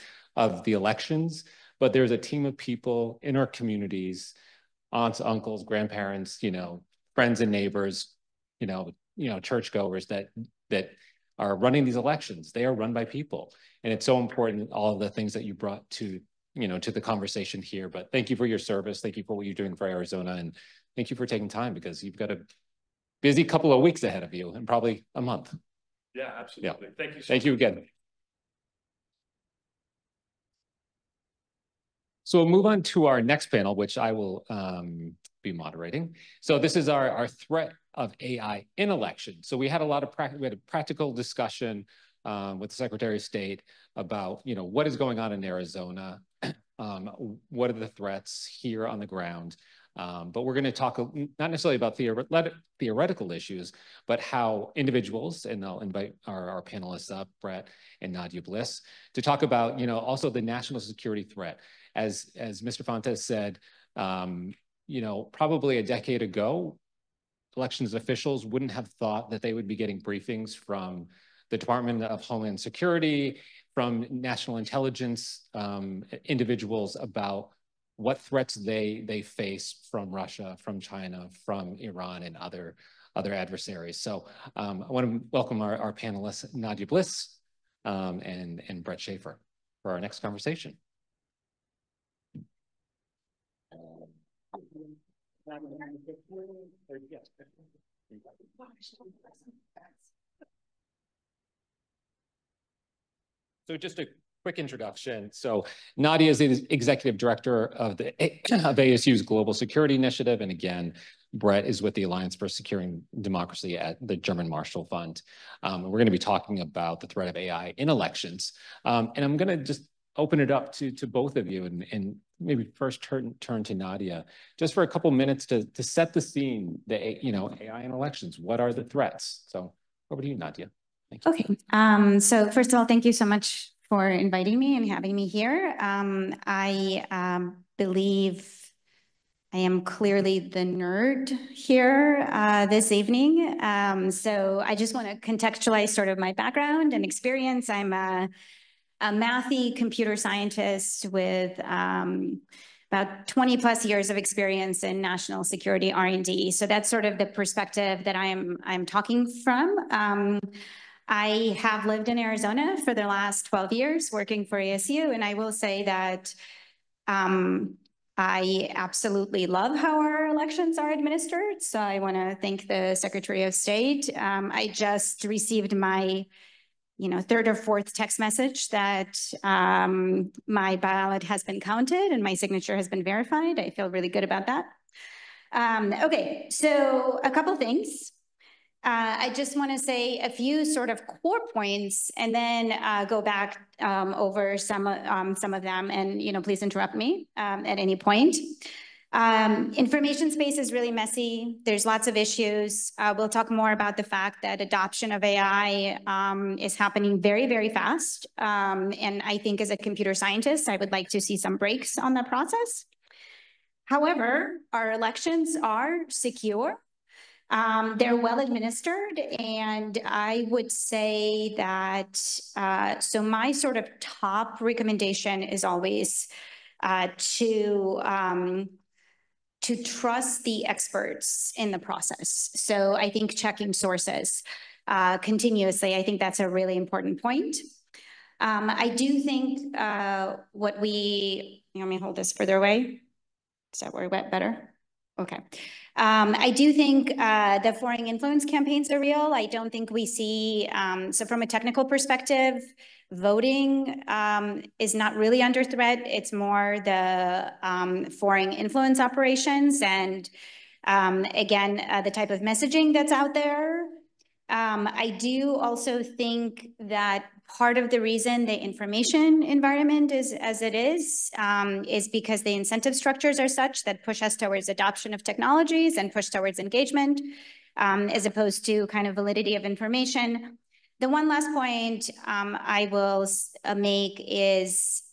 elections, but there's a team of people in our communities, aunts, uncles, grandparents, friends and neighbors, churchgoers that are running these elections. They are run by people. And it's so important, all of the things that you brought to the conversation here. But thank you for your service. Thank you for what you're doing for Arizona. And thank you for taking time, because you've got a busy couple of weeks ahead of you and probably a month. Yeah, absolutely. Yeah. Thank you. Thank you again. So we'll move on to our next panel, which I will be moderating. So this is our threat of AI in elections. So we had a practical discussion with the Secretary of State about, what is going on in Arizona, what are the threats here on the ground. But we're going to talk not necessarily about theoretical issues, but how individuals, and I'll invite our panelists up, Brett and Nadia Bliss, to talk about, also the national security threat. As Mr. Fontes said, probably a decade ago, elections officials wouldn't have thought that they would be getting briefings from the Department of Homeland Security, from national intelligence individuals about what threats they face from Russia, from China, from Iran, and other adversaries. So I want to welcome our panelists, Nadia Bliss and Brett Schaefer, for our next conversation. So just a quick introduction. So Nadia is the executive director of ASU's Global Security Initiative. And again, Brett is with the Alliance for Securing Democracy at the German Marshall Fund. We're going to be talking about the threat of AI in elections. And I'm going to just open it up to both of you, and maybe first turn to Nadia, just for a couple minutes to set the scene, AI in elections. What are the threats? So over to you, Nadia. Thank you. Okay. So first of all, thank you so much for inviting me and having me here. I believe I am clearly the nerd here this evening. So I just want to contextualize sort of my background and experience. I'm a mathy computer scientist with about 20 plus years of experience in national security R&D. So that's sort of the perspective that I'm talking from. I have lived in Arizona for the last 12 years working for ASU, and I will say that I absolutely love how our elections are administered. So I want to thank the Secretary of State. I just received my third or fourth text message that my ballot has been counted and my signature has been verified. I feel really good about that. Okay, so a couple things. I just want to say a few sort of core points and then go back over some of them, and please interrupt me at any point. Information space is really messy. There's lots of issues. We'll talk more about the fact that adoption of AI is happening very, very fast. And I think as a computer scientist, I would like to see some breaks on that process. However, our elections are secure. They're well administered, and I would say that, so my sort of top recommendation is always to trust the experts in the process. So I think checking sources continuously, I think that's a really important point. I do think let me hold this further away. Is that where I went better? Okay. I do think the foreign influence campaigns are real. I don't think we see, so from a technical perspective, voting is not really under threat. It's more the foreign influence operations and, again, the type of messaging that's out there. I do also think that part of the reason the information environment is as it is because the incentive structures are such that push us towards adoption of technologies and push towards engagement, as opposed to kind of validity of information. The one last point I will make is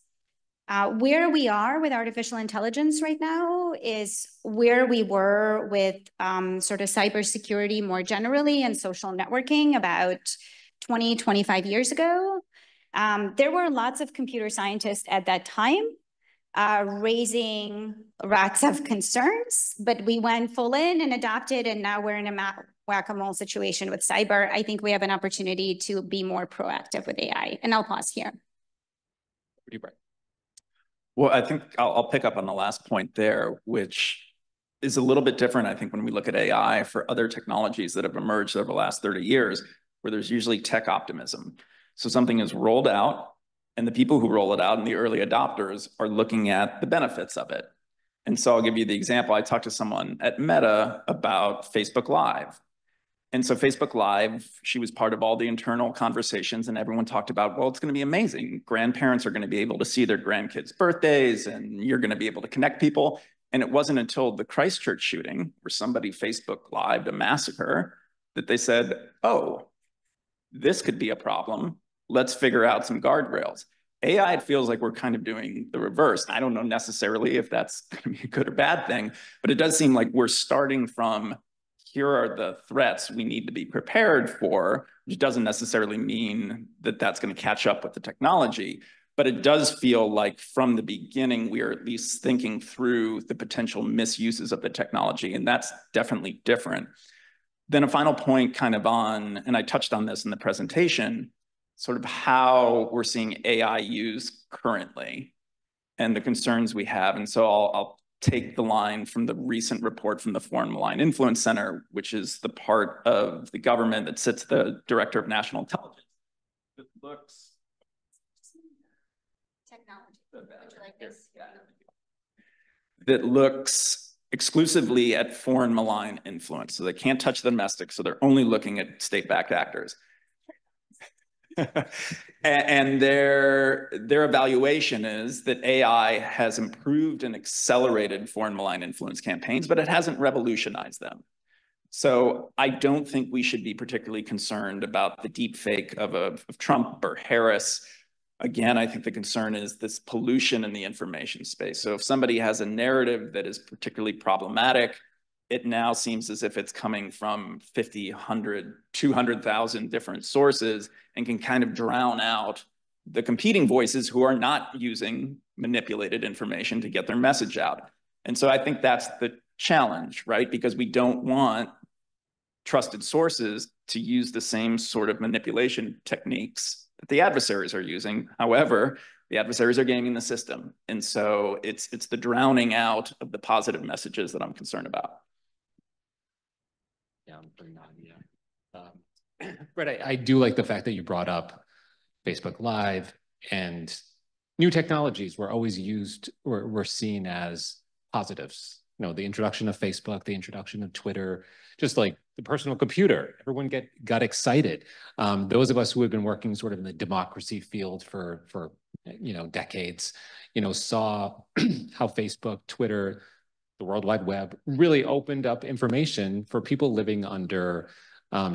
where we are with artificial intelligence right now is where we were with sort of cybersecurity more generally and social networking about 20, 25 years ago. There were lots of computer scientists at that time raising lots of concerns, but we went full in and adopted, and now we're in a whack-a-mole situation with cyber. I think we have an opportunity to be more proactive with AI, and I'll pause here. Well, I think I'll pick up on the last point there, which is a little bit different, I think, when we look at AI for other technologies that have emerged over the last 30 years, where there's usually tech optimism. So something is rolled out, and the people who roll it out and the early adopters are looking at the benefits of it. And so I'll give you the example. I talked to someone at Meta about Facebook Live. And so Facebook Live, she was part of all the internal conversations, and everyone talked about, well, it's going to be amazing. Grandparents are going to be able to see their grandkids' birthdays, and you're going to be able to connect people. And it wasn't until the Christchurch shooting, where somebody Facebook Lived a massacre, that they said, oh, this could be a problem. Let's figure out some guardrails. AI, it feels like we're kind of doing the reverse. I don't know necessarily if that's going to be a good or bad thing, but it does seem like we're starting from, here are the threats we need to be prepared for, which doesn't necessarily mean that that's going to catch up with the technology. But it does feel like from the beginning, we are at least thinking through the potential misuses of the technology, and that's definitely different. Then a final point kind of on, and I touched on this in the presentation, sort of how we're seeing AI used currently and the concerns we have. And so I'll take the line from the recent report from the Foreign Malign Influence Center, which is the part of the government that sits the Director of National Intelligence. That looks... Technology. Would you like this? Yeah. That looks exclusively at foreign malign influence. So they can't touch the domestic, so they're only looking at state-backed actors. And their evaluation is that AI has improved and accelerated foreign malign influence campaigns, but it hasn't revolutionized them. So I don't think we should be particularly concerned about the deep fake of Trump or Harris. Again, I think the concern is this pollution in the information space. So if somebody has a narrative that is particularly problematic, it now seems as if it's coming from 50, 100, 200,000 different sources and can kind of drown out the competing voices who are not using manipulated information to get their message out. And so I think that's the challenge, right? Because we don't want trusted sources to use the same sort of manipulation techniques that the adversaries are using. However, the adversaries are gaming the system. And so it's the drowning out of the positive messages that I'm concerned about. Yeah, I'm pretty not, yeah. Brett, I do like the fact that you brought up Facebook Live, and new technologies were always used, were seen as positives. You know, the introduction of Facebook, the introduction of Twitter, just like the personal computer, everyone got excited. Those of us who have been working sort of in the democracy field for decades, saw how Facebook, Twitter, the World Wide Web really opened up information for people living under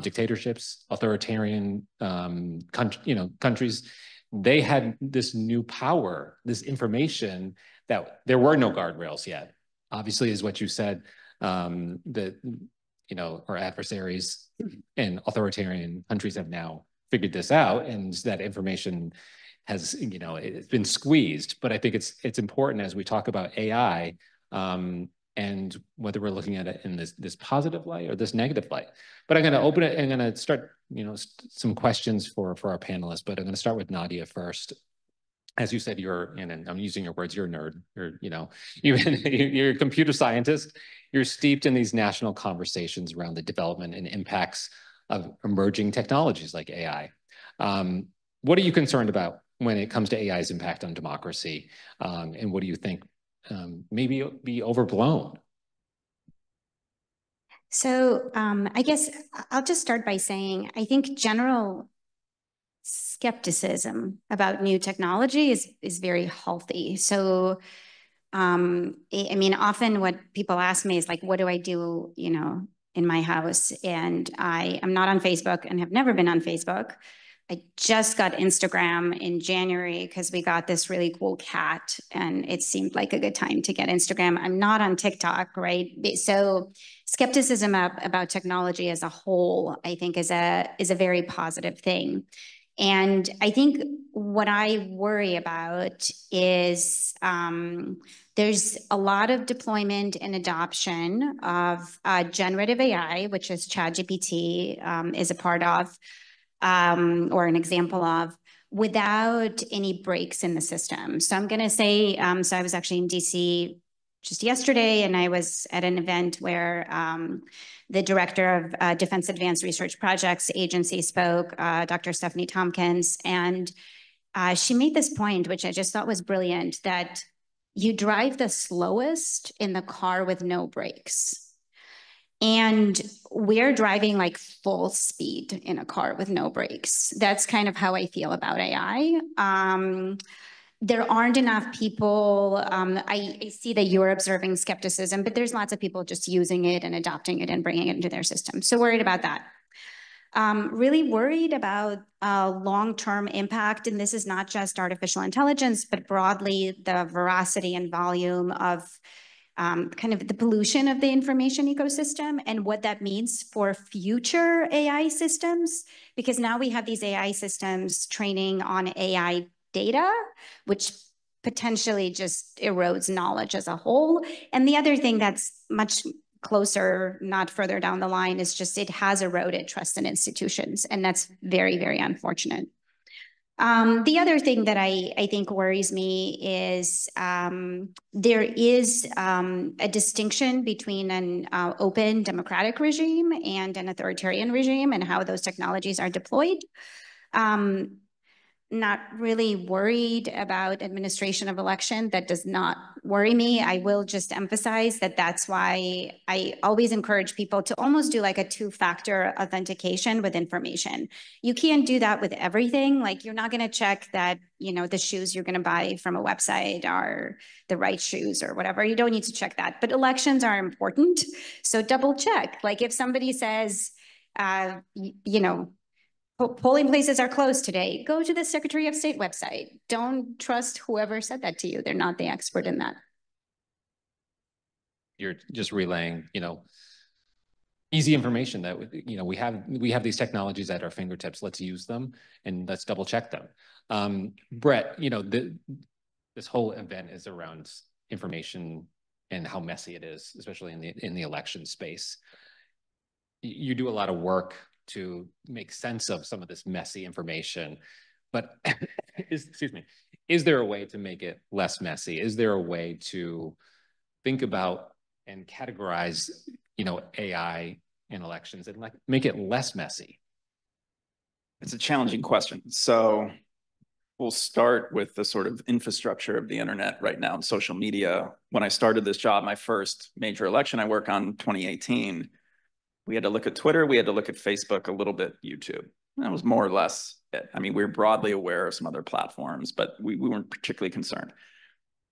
dictatorships, authoritarian countries. They had this new power, this information that there were no guardrails yet. Obviously, is what you said, that our adversaries in authoritarian countries have now figured this out, and that information has, it's been squeezed. But I think it's important as we talk about AI, and whether we're looking at it in this positive light or this negative light. But I'm going to open it and I'm going to start, some questions for our panelists. But I'm going to start with Nadia first. As you said, and I'm using your words, you're a nerd. You're a computer scientist. You're steeped in these national conversations around the development and impacts of emerging technologies like AI. What are you concerned about when it comes to AI's impact on democracy? And what do you think maybe be overblown? So I guess I'll just start by saying, I think general skepticism about new technology is very healthy. So, I mean, often what people ask me is like, what do I do, in my house? And I am not on Facebook and have never been on Facebook. I just got Instagram in January because we got this really cool cat and it seemed like a good time to get Instagram. I'm not on TikTok, right? So skepticism about technology as a whole, I think is a very positive thing. And I think what I worry about is there's a lot of deployment and adoption of generative AI, which is ChatGPT is a part of, or an example of, without any breaks in the system. So I'm going to say, so I was actually in DC just yesterday, and I was at an event where the director of Defense Advanced Research Projects Agency spoke, Dr. Stephanie Tompkins, and she made this point, which I just thought was brilliant, that you drive the slowest in the car with no brakes. And we're driving like full speed in a car with no brakes. That's kind of how I feel about AI. There aren't enough people. I see that you're observing skepticism, but there's lots of people just using it and adopting it and bringing it into their system. So worried about that. Really worried about long-term impact. And this is not just artificial intelligence, but broadly the veracity and volume of kind of the pollution of the information ecosystem and what that means for future AI systems. Because now we have these AI systems training on AI data, which potentially just erodes knowledge as a whole. And the other thing that's much closer, not further down the line, is just it has eroded trust in institutions. And that's very, very unfortunate. The other thing that I think worries me is there is a distinction between an open democratic regime and an authoritarian regime and how those technologies are deployed. Not really worried about administration of election. That does not worry me. I will just emphasize that that's why I always encourage people to almost do like a two-factor authentication with information. You can't do that with everything. Like you're not going to check that, the shoes you're going to buy from a website are the right shoes or whatever. You don't need to check that. But elections are important. So double check. Like if somebody says, polling places are closed today, go to the Secretary of State website. Don't trust whoever said that to you. They're not the expert in that. You're just relaying, easy information that, we have these technologies at our fingertips. Let's use them and let's double check them. Brett, this whole event is around information and how messy it is, especially in the election space. You do a lot of work to make sense of some of this messy information, but is there a way to make it less messy? Is there a way to think about and categorize, AI in elections and make it less messy? It's a challenging question. So We'll start with the sort of infrastructure of the internet right now and social media. When I started this job, my first major election I worked on in 2018, we had to look at Twitter, we had to look at Facebook, a little bit YouTube. That was more or less it. I mean, we were broadly aware of some other platforms, but we weren't particularly concerned.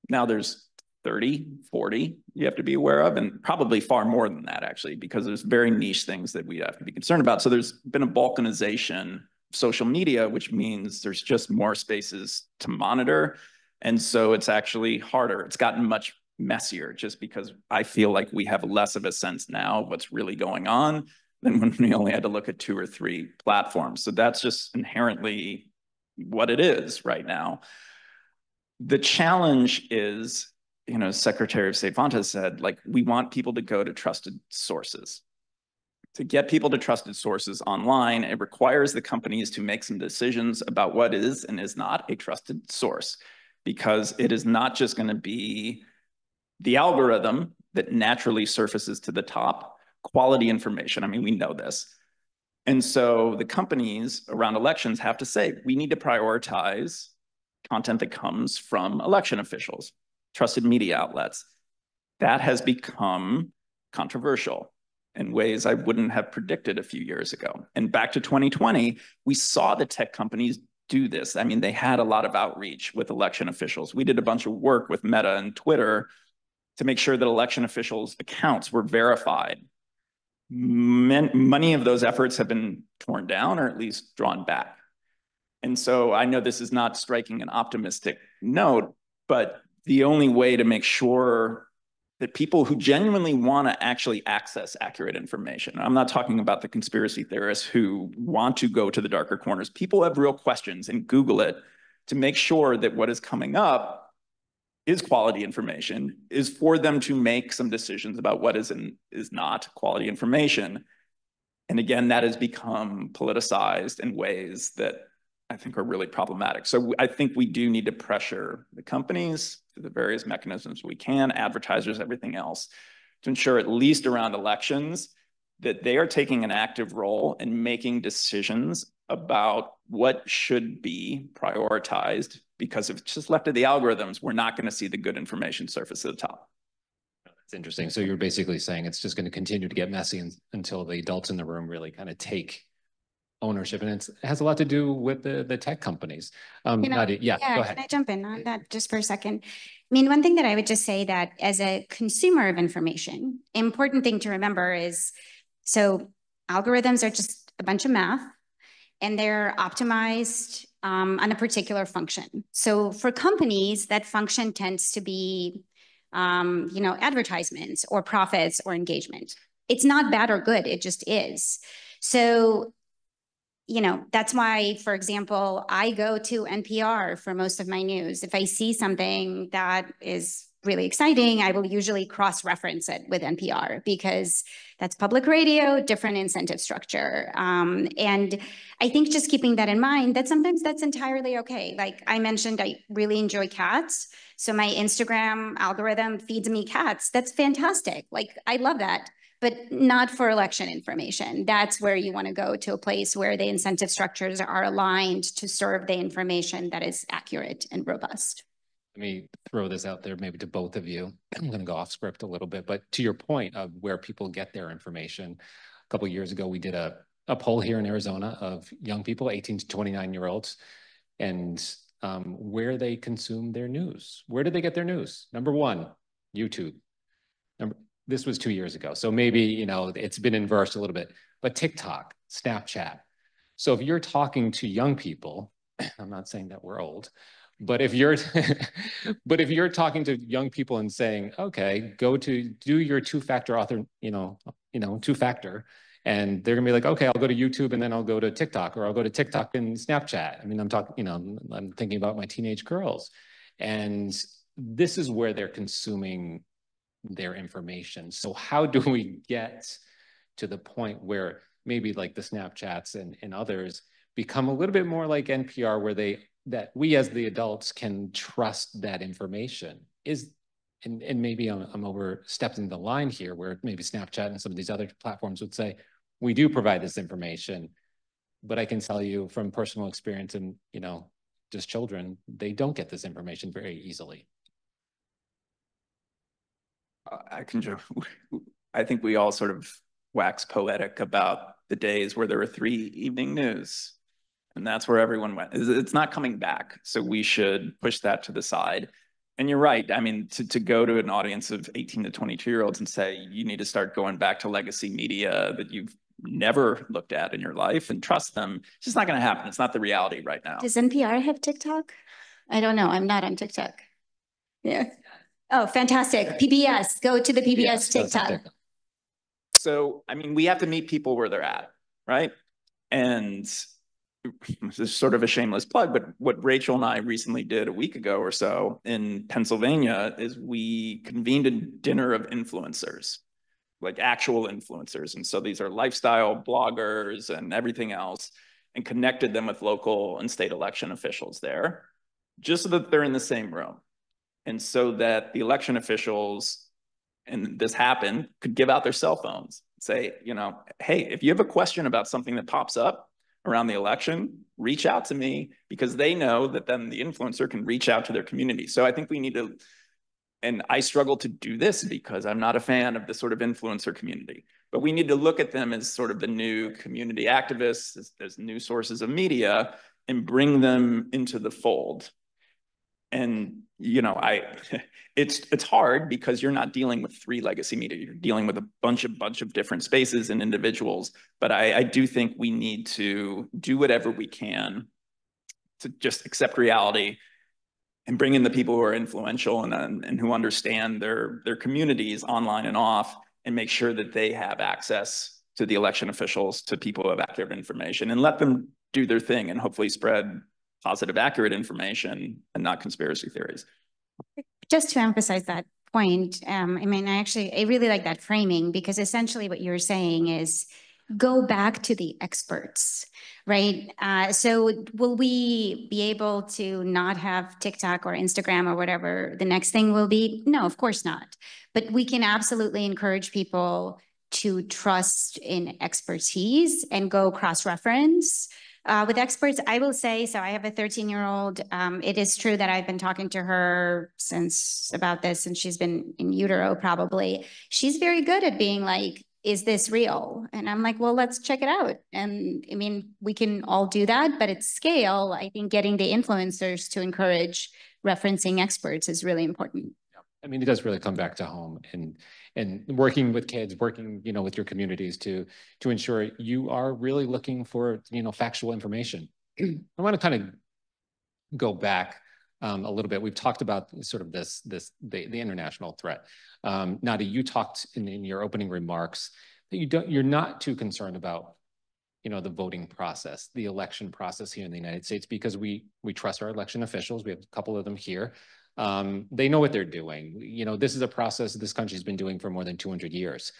Now there's 30, 40 you have to be aware of, and probably far more than that, actually, because there's very niche things that we have to be concerned about. So there's been a balkanization social media, which means there's just more spaces to monitor. And so it's actually harder. It's gotten much messier just because I feel like we have less of a sense now of what's really going on than when we only had to look at 2 or 3 platforms. So that's just inherently what it is right now. The challenge is, you know, Secretary of State Fontes said, like, we want people to go to trusted sources. To get people to trusted sources online, it requires the companies to make some decisions about what is and is not a trusted source, because it is not just going to be the algorithm that naturally surfaces to the top, quality information. I mean, we know this. And so the companies around elections have to say, we need to prioritize content that comes from election officials, trusted media outlets. That has become controversial in ways I wouldn't have predicted a few years ago. And back to 2020, we saw the tech companies do this. I mean, they had a lot of outreach with election officials. We did a bunch of work with Meta and Twitter to make sure that election officials' accounts were verified. Many of those efforts have been torn down or at least drawn back. And so I know this is not striking an optimistic note, but the only way to make sure that people who genuinely want to actually access accurate information, I'm not talking about the conspiracy theorists who want to go to the darker corners, people have real questions and Google it to make sure that what is coming up is quality information, is for them to make some decisions about what is and is not quality information. And again, that has become politicized in ways that I think are really problematic. So I think we do need to pressure the companies through the various mechanisms we can, advertisers, everything else, to ensure at least around elections that they are taking an active role in making decisions about what should be prioritized, because if it's just left to the algorithms, we're not going to see the good information surface at the top. That's interesting. So you're basically saying it's just going to continue to get messy until the adults in the room really kind of take ownership, and it has a lot to do with the tech companies. Nadia, go ahead. Can I jump in on that just for a second? I mean, one thing that I would just say that as a consumer of information, important thing to remember is, so algorithms are just a bunch of math, and they're optimized on a particular function. So for companies, that function tends to be, you know, advertisements or profits or engagement. It's not bad or good, it just is. So, you know, that's why, for example, I go to NPR for most of my news. If I see something that is really exciting, I will usually cross-reference it with NPR because that's public radio, different incentive structure. And I think just keeping that in mind, that sometimes that's entirely okay. Like I mentioned, I really enjoy cats. So my Instagram algorithm feeds me cats. That's fantastic. Like I love that. But not for election information. That's where you want to go, to a place where the incentive structures are aligned to serve the information that is accurate and robust. Let me throw this out there maybe to both of you. I'm going to go off script a little bit, but to your point of where people get their information, a couple of years ago, we did a poll here in Arizona of young people, 18 to 29-year-olds, and where they consume their news. Where do they get their news? Number 1, YouTube. This was 2 years ago. So maybe, you know, it's been inversed a little bit, but TikTok, Snapchat. So if you're talking to young people, I'm not saying that we're old, but if you're, but if you're talking to young people and saying, okay, go to do your two-factor two-factor, and they're gonna be like, okay, I'll go to YouTube and then I'll go to TikTok, or I'll go to TikTok and Snapchat. I mean, I'm talking, you know, I'm thinking about my teenage girls, and this is where they're consuming their information. So how do we get to the point where maybe like the Snapchats and others become a little bit more like NPR, where that we as the adults can trust that information? And maybe I'm overstepping the line here, where maybe Snapchat and some of these other platforms would say, we do provide this information, but I can tell you from personal experience, and you know, just children, they don't get this information very easily. I think we all sort of wax poetic about the days where there were 3 evening news, and that's where everyone went. It's not coming back, so we should push that to the side. And you're right. I mean, to go to an audience of 18 to 22-year-olds and say, you need to start going back to legacy media that you've never looked at in your life and trust them, it's just not going to happen. It's not the reality right now. Does NPR have TikTok? I don't know. I'm not on TikTok. Yeah. Oh, fantastic. PBS. Go to the PBS TikTok. So, I mean, we have to meet people where they're at, right? And this is sort of a shameless plug, but what Rachel and I recently did a week ago or so in Pennsylvania is we convened a dinner of influencers, like actual influencers. And so these are lifestyle bloggers and everything else, and connected them with local and state election officials there, just so that they're in the same room. And so that the election officials, and this happened, could give out their cell phones, say, you know, hey, if you have a question about something that pops up around the election, reach out to me, because they know that then the influencer can reach out to their community. So I think we need to, and I struggle to do this because I'm not a fan of the sort of influencer community, but we need to look at them as sort of the new community activists, as new sources of media, and bring them into the fold. And, you know, it's hard because you're not dealing with 3 legacy media. You're dealing with a bunch of different spaces and individuals. But I do think we need to do whatever we can to just accept reality and bring in the people who are influential and who understand their communities online and off, and make sure that they have access to the election officials, to people who have accurate information, and let them do their thing and hopefully spread positive, accurate information and not conspiracy theories. Just to emphasize that point, I mean, I really like that framing, because essentially what you're saying is go back to the experts, right? So will we be able to not have TikTok or Instagram or whatever the next thing will be? No, of course not. But we can absolutely encourage people to trust in expertise and go cross-reference with experts. I will say, so I have a 13-year-old. It is true that I've been talking to her since about this, and she's been in utero probably. She's very good at being like, is this real? And I'm like, well, let's check it out. And I mean, we can all do that, but at scale, I think getting the influencers to encourage referencing experts is really important. I mean, it does really come back to home and working with kids, working, you know, with your communities to ensure you are really looking for, you know, factual information. I want to kind of go back a little bit. We've talked about sort of the international threat. Nadi, you talked in your opening remarks that you're not too concerned about, you know, the voting process, the election process here in the United States, because we trust our election officials. We have a couple of them here. They know what they're doing. You know, this is a process this country's been doing for more than 200 years.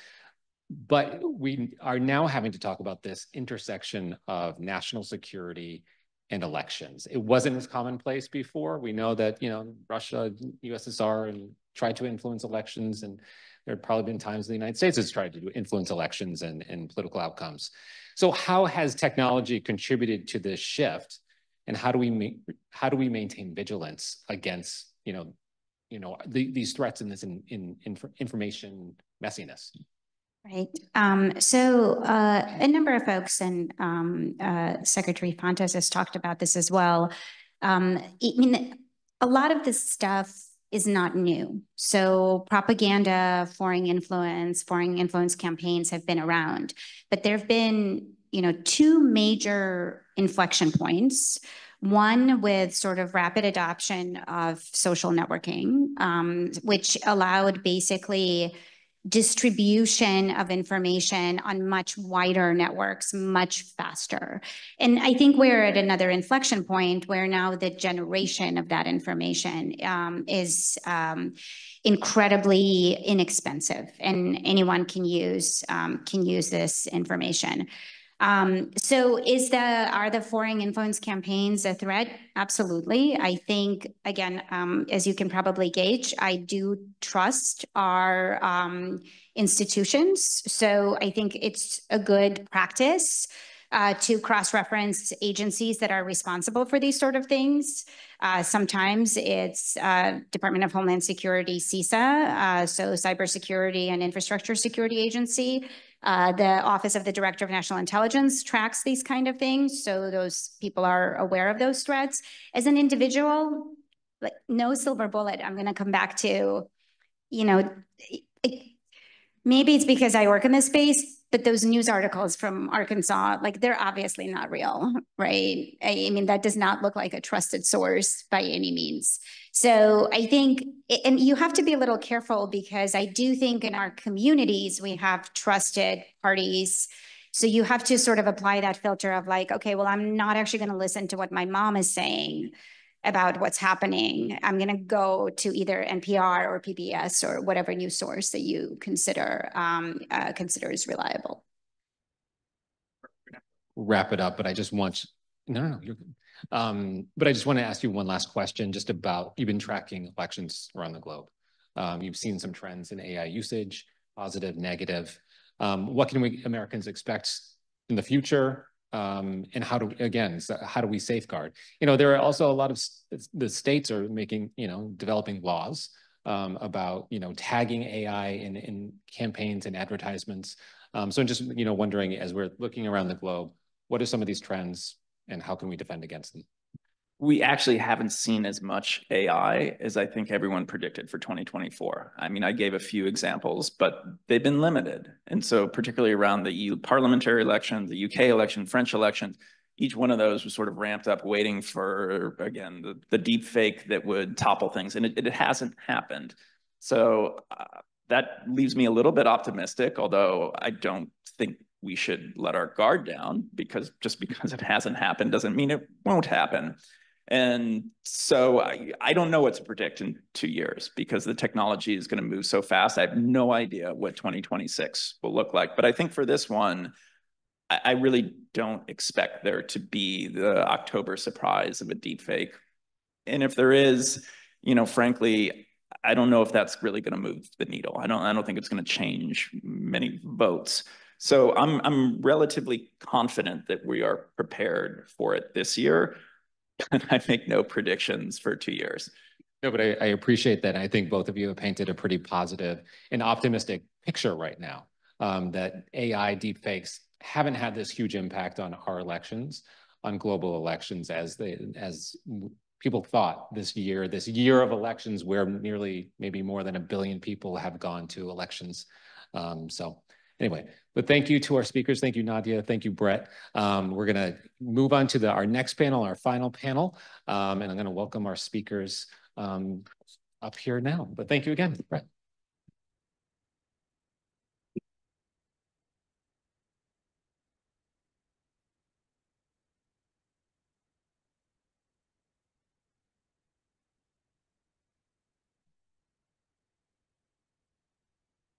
But we are now having to talk about this intersection of national security and elections. It wasn't as commonplace before. We know that, you know, Russia, USSR, and tried to influence elections, and there have probably been times the United States has tried to influence elections and political outcomes. So how has technology contributed to this shift, and how do we maintain vigilance against these threats and this information messiness? Right. So a number of folks, and Secretary Fontes has talked about this as well. I mean, a lot of this stuff is not new. So propaganda, foreign influence campaigns have been around, but there have been, you know, 2 major inflection points. One with sort of rapid adoption of social networking, which allowed basically distribution of information on much wider networks much faster. And I think we're at another inflection point where now the generation of that information is incredibly inexpensive, and anyone can use this information. So are the foreign influence campaigns a threat? Absolutely. I think, again, as you can probably gauge, I do trust our institutions. So I think it's a good practice to cross-reference agencies that are responsible for these sort of things. Sometimes it's Department of Homeland Security, CISA, so Cybersecurity and Infrastructure Security Agency. The Office of the Director of National Intelligence tracks these kind of things, so those people are aware of those threats. As an individual, like, no silver bullet. I'm going to come back to, you know, maybe it's because I work in this space, but those news articles from Arkansas, like, they're obviously not real, right? I mean, that does not look like a trusted source by any means. So I think, and you have to be a little careful, because I do think in our communities, we have trusted parties. So you have to sort of apply that filter of like, okay, well, I'm not actually going to listen to what my mom is saying about what's happening. I'm going to go to either NPR or PBS or whatever news source that you consider is reliable. Wrap it up, but I just want no, you're good. But I just want to ask you one last question, just about, you've been tracking elections around the globe. You've seen some trends in AI usage, positive, negative. What can we Americans expect in the future? And how do we safeguard? You know, there are also a lot of the states are making, developing laws about, tagging AI in campaigns and advertisements. So I'm just, wondering, as we're looking around the globe, what are some of these trends and how can we defend against them? We actually haven't seen as much AI as I think everyone predicted for 2024. I mean, I gave a few examples, but they've been limited. And so particularly around the EU parliamentary election, the UK election, French elections, each one of those was sort of ramped up, waiting for, again, the deep fake that would topple things. And it hasn't happened. So that leaves me a little bit optimistic, although I don't think we should let our guard down, because just because it hasn't happened doesn't mean it won't happen. And so I don't know what to predict in 2 years, because the technology is going to move so fast. I have no idea what 2026 will look like. But I think for this one, I really don't expect there to be the October surprise of a deep fake. And if there is, frankly, I don't know if that's really going to move the needle. I don't think it's going to change many votes. So I'm relatively confident that we are prepared for it this year. And I make no predictions for 2 years. No, but I appreciate that. I think both of you have painted a pretty positive and optimistic picture right now, that AI deepfakes haven't had this huge impact on our elections, on global elections, as people thought this year of elections, where nearly maybe more than 1 billion people have gone to elections. So anyway, but thank you to our speakers. Thank you, Nadia. Thank you, Brett. We're going to move on to our next panel, our final panel. And I'm going to welcome our speakers up here now. But thank you again, Brett.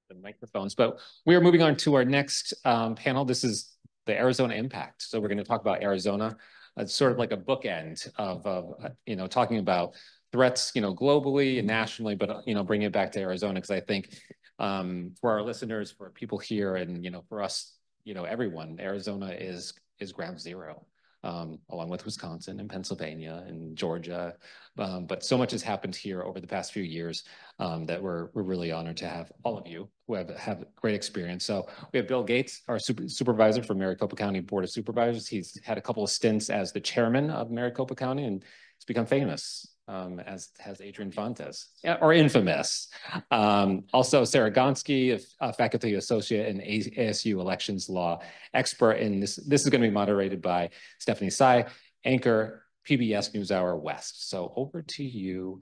The microphones, but we are moving on to our next panel. This is the Arizona impact. So we're going to talk about Arizona. It's sort of like a bookend of talking about threats, globally and nationally, but bringing it back to Arizona, because I think for our listeners, for people here, and for us, everyone, Arizona is ground zero. Along with Wisconsin and Pennsylvania and Georgia. But so much has happened here over the past few years that we're really honored to have all of you who have great experience. So we have Bill Gates, our supervisor for Maricopa County Board of Supervisors. He's had a couple of stints as the chairman of Maricopa County, and he's become famous, as has Adrien Fontes, or infamous. Also, Sarah Gonski, a faculty associate and ASU elections law expert. And this is going to be moderated by Stephanie Tsai, anchor PBS NewsHour West. So over to you,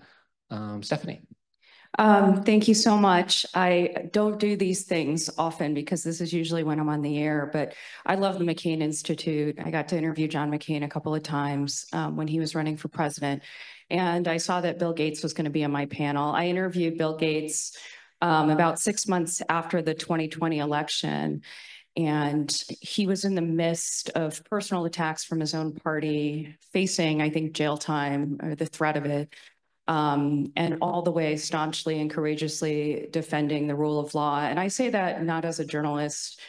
Stephanie. Thank you so much. I don't do these things often because this is usually when I'm on the air, but I love the McCain Institute. I got to interview John McCain a couple of times when he was running for president. And I saw that Bill Gates was going to be on my panel. I interviewed Bill Gates about 6 months after the 2020 election. And he was in the midst of personal attacks from his own party, facing, I think, jail time or the threat of it. And all the way staunchly and courageously defending the rule of law. And I say that not as a journalist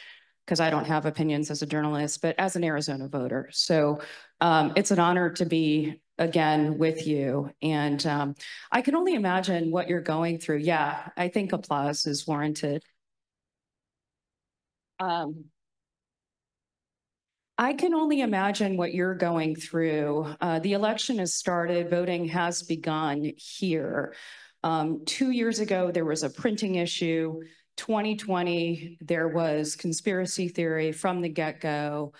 because I don't have opinions as a journalist, but as an Arizona voter. So it's an honor to be again with you. And I can only imagine what you're going through. Yeah, I think applause is warranted. I can only imagine what you're going through. The election has started, voting has begun here. 2 years ago, there was a printing issue. 2020, there was conspiracy theory from the get-go,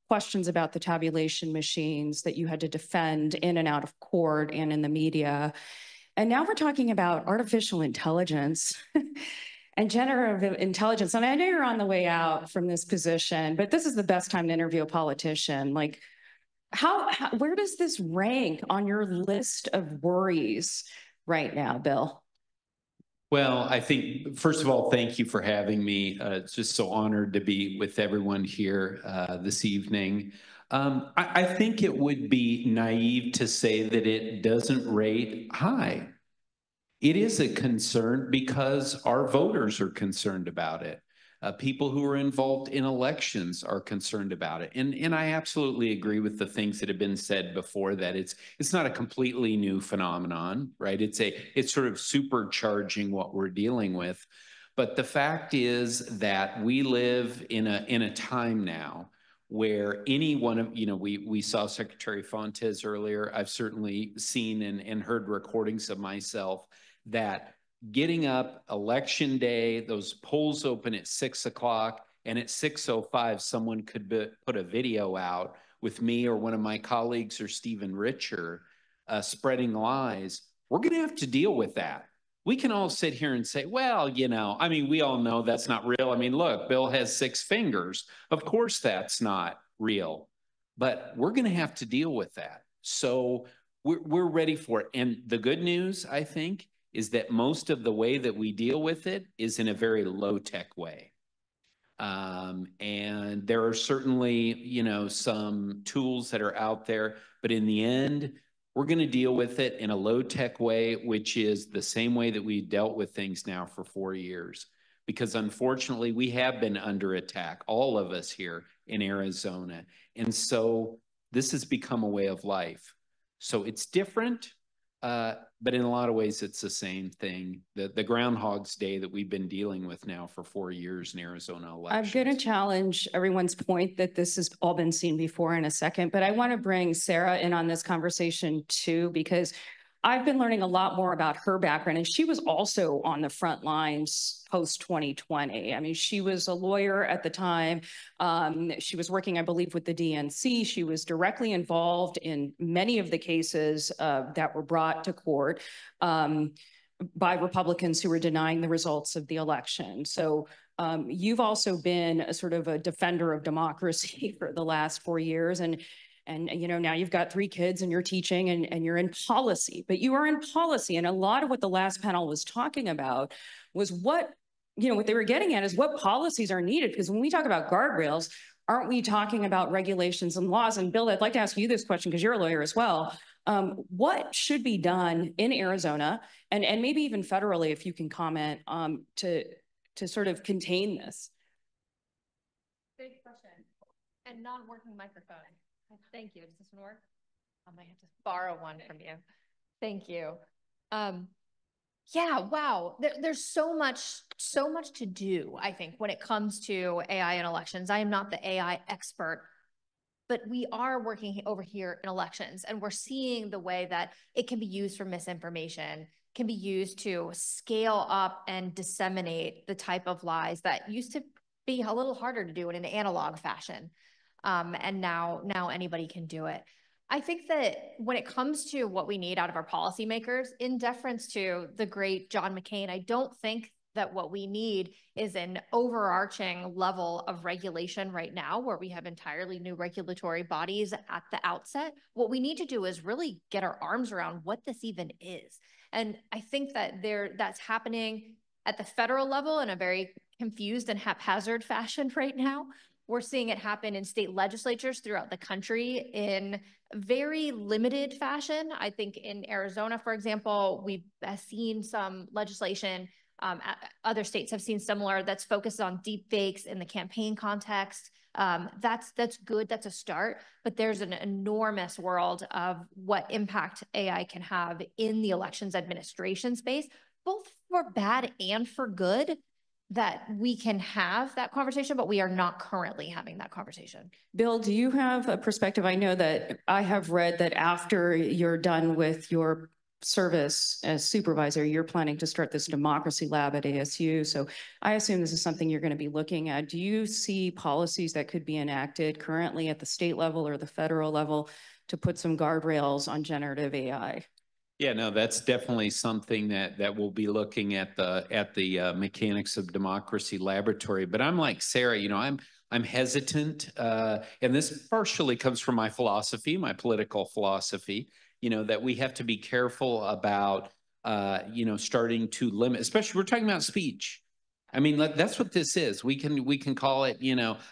questions about the tabulation machines that you had to defend in and out of court and in the media. And now we're talking about artificial intelligence and generative intelligence. And I know you're on the way out from this position, but this is the best time to interview a politician. Like, where does this rank on your list of worries right now, Bill? Well, I think, first of all, thank you for having me. It's just so honored to be with everyone here this evening. I think it would be naive to say that it doesn't rate high. It is a concern because our voters are concerned about it. People who are involved in elections are concerned about it. And I absolutely agree with the things that have been said before, that it's not a completely new phenomenon, right? It's sort of supercharging what we're dealing with. But the fact is that we live in a time now where any one of, we saw Secretary Fontes earlier. I've certainly seen and heard recordings of myself that getting up election day, those polls open at 6 o'clock, and at 6:05, someone could put a video out with me or one of my colleagues or Stephen Richer spreading lies. We're going to have to deal with that. We can all sit here and say, well, we all know that's not real. Look, Bill has 6 fingers. Of course, that's not real. But we're going to have to deal with that. So we're ready for it. And the good news, I think, is that most of the way that we deal with it is in a very low-tech way. And there are certainly, some tools that are out there, but in the end, we're going to deal with it in a low-tech way, which is the same way that we dealt with things now for 4 years. Because unfortunately, we have been under attack, all of us here in Arizona. And so this has become a way of life. So it's different. But in a lot of ways, it's the same thing. The Groundhog's Day that we've been dealing with now for 4 years in Arizona elections. I'm going to challenge everyone's point that this has all been seen before in a second, but I want to bring Sarah in on this conversation too, because I've been learning a lot more about her background, and she was also on the front lines post-2020. She was a lawyer at the time. She was working, I believe, with the DNC. She was directly involved in many of the cases that were brought to court by Republicans who were denying the results of the election. So you've also been a sort of a defender of democracy for the last 4 years. And now you've got 3 kids and you're teaching and you're in policy, but you are in policy. And a lot of what the last panel was talking about was what they were getting at is what policies are needed. Because when we talk about guardrails, aren't we talking about regulations and laws? And Bill, I'd like to ask you this question because you're a lawyer as well. What should be done in Arizona and maybe even federally, if you can comment, to sort of contain this? Big question. And non-working microphone. Thank you. Does this one work? I might have to borrow one from you. Thank you. Yeah, wow. There's so much to do, I think, when it comes to AI and elections. I am not the AI expert, but we are working over here in elections, and we're seeing the way that it can be used for misinformation, can be used to scale up and disseminate the type of lies that used to be a little harder to do in an analog fashion. And now anybody can do it. I think that when it comes to what we need out of our policymakers, in deference to the great John McCain, I don't think that what we need is an overarching level of regulation right now where we have entirely new regulatory bodies at the outset. What we need to do is really get our arms around what this even is. And I think that that's happening at the federal level in a very confused and haphazard fashion right now. We're seeing it happen in state legislatures throughout the country in very limited fashion. I think in Arizona, for example, we've seen some legislation Other states have seen similar that's focused on deep fakes in the campaign context. That's good. That's a start. But there's an enormous world of what impact AI can have in the elections administration space, both for bad and for good, that we can have that conversation, but we are not currently having that conversation. Bill, do you have a perspective? I know that I have read that after you're done with your service as supervisor, you're planning to start this democracy lab at ASU. So I assume this is something you're going to be looking at. Do you see policies that could be enacted currently at the state level or the federal level to put some guardrails on generative AI? Yeah, no, that's definitely something that we'll be looking at the Mechanics of Democracy Laboratory. But I'm like Sarah, I'm hesitant, and this partially comes from my philosophy, my political philosophy. That we have to be careful about, starting to limit, especially we're talking about speech. I mean, that's what this is. We can call it,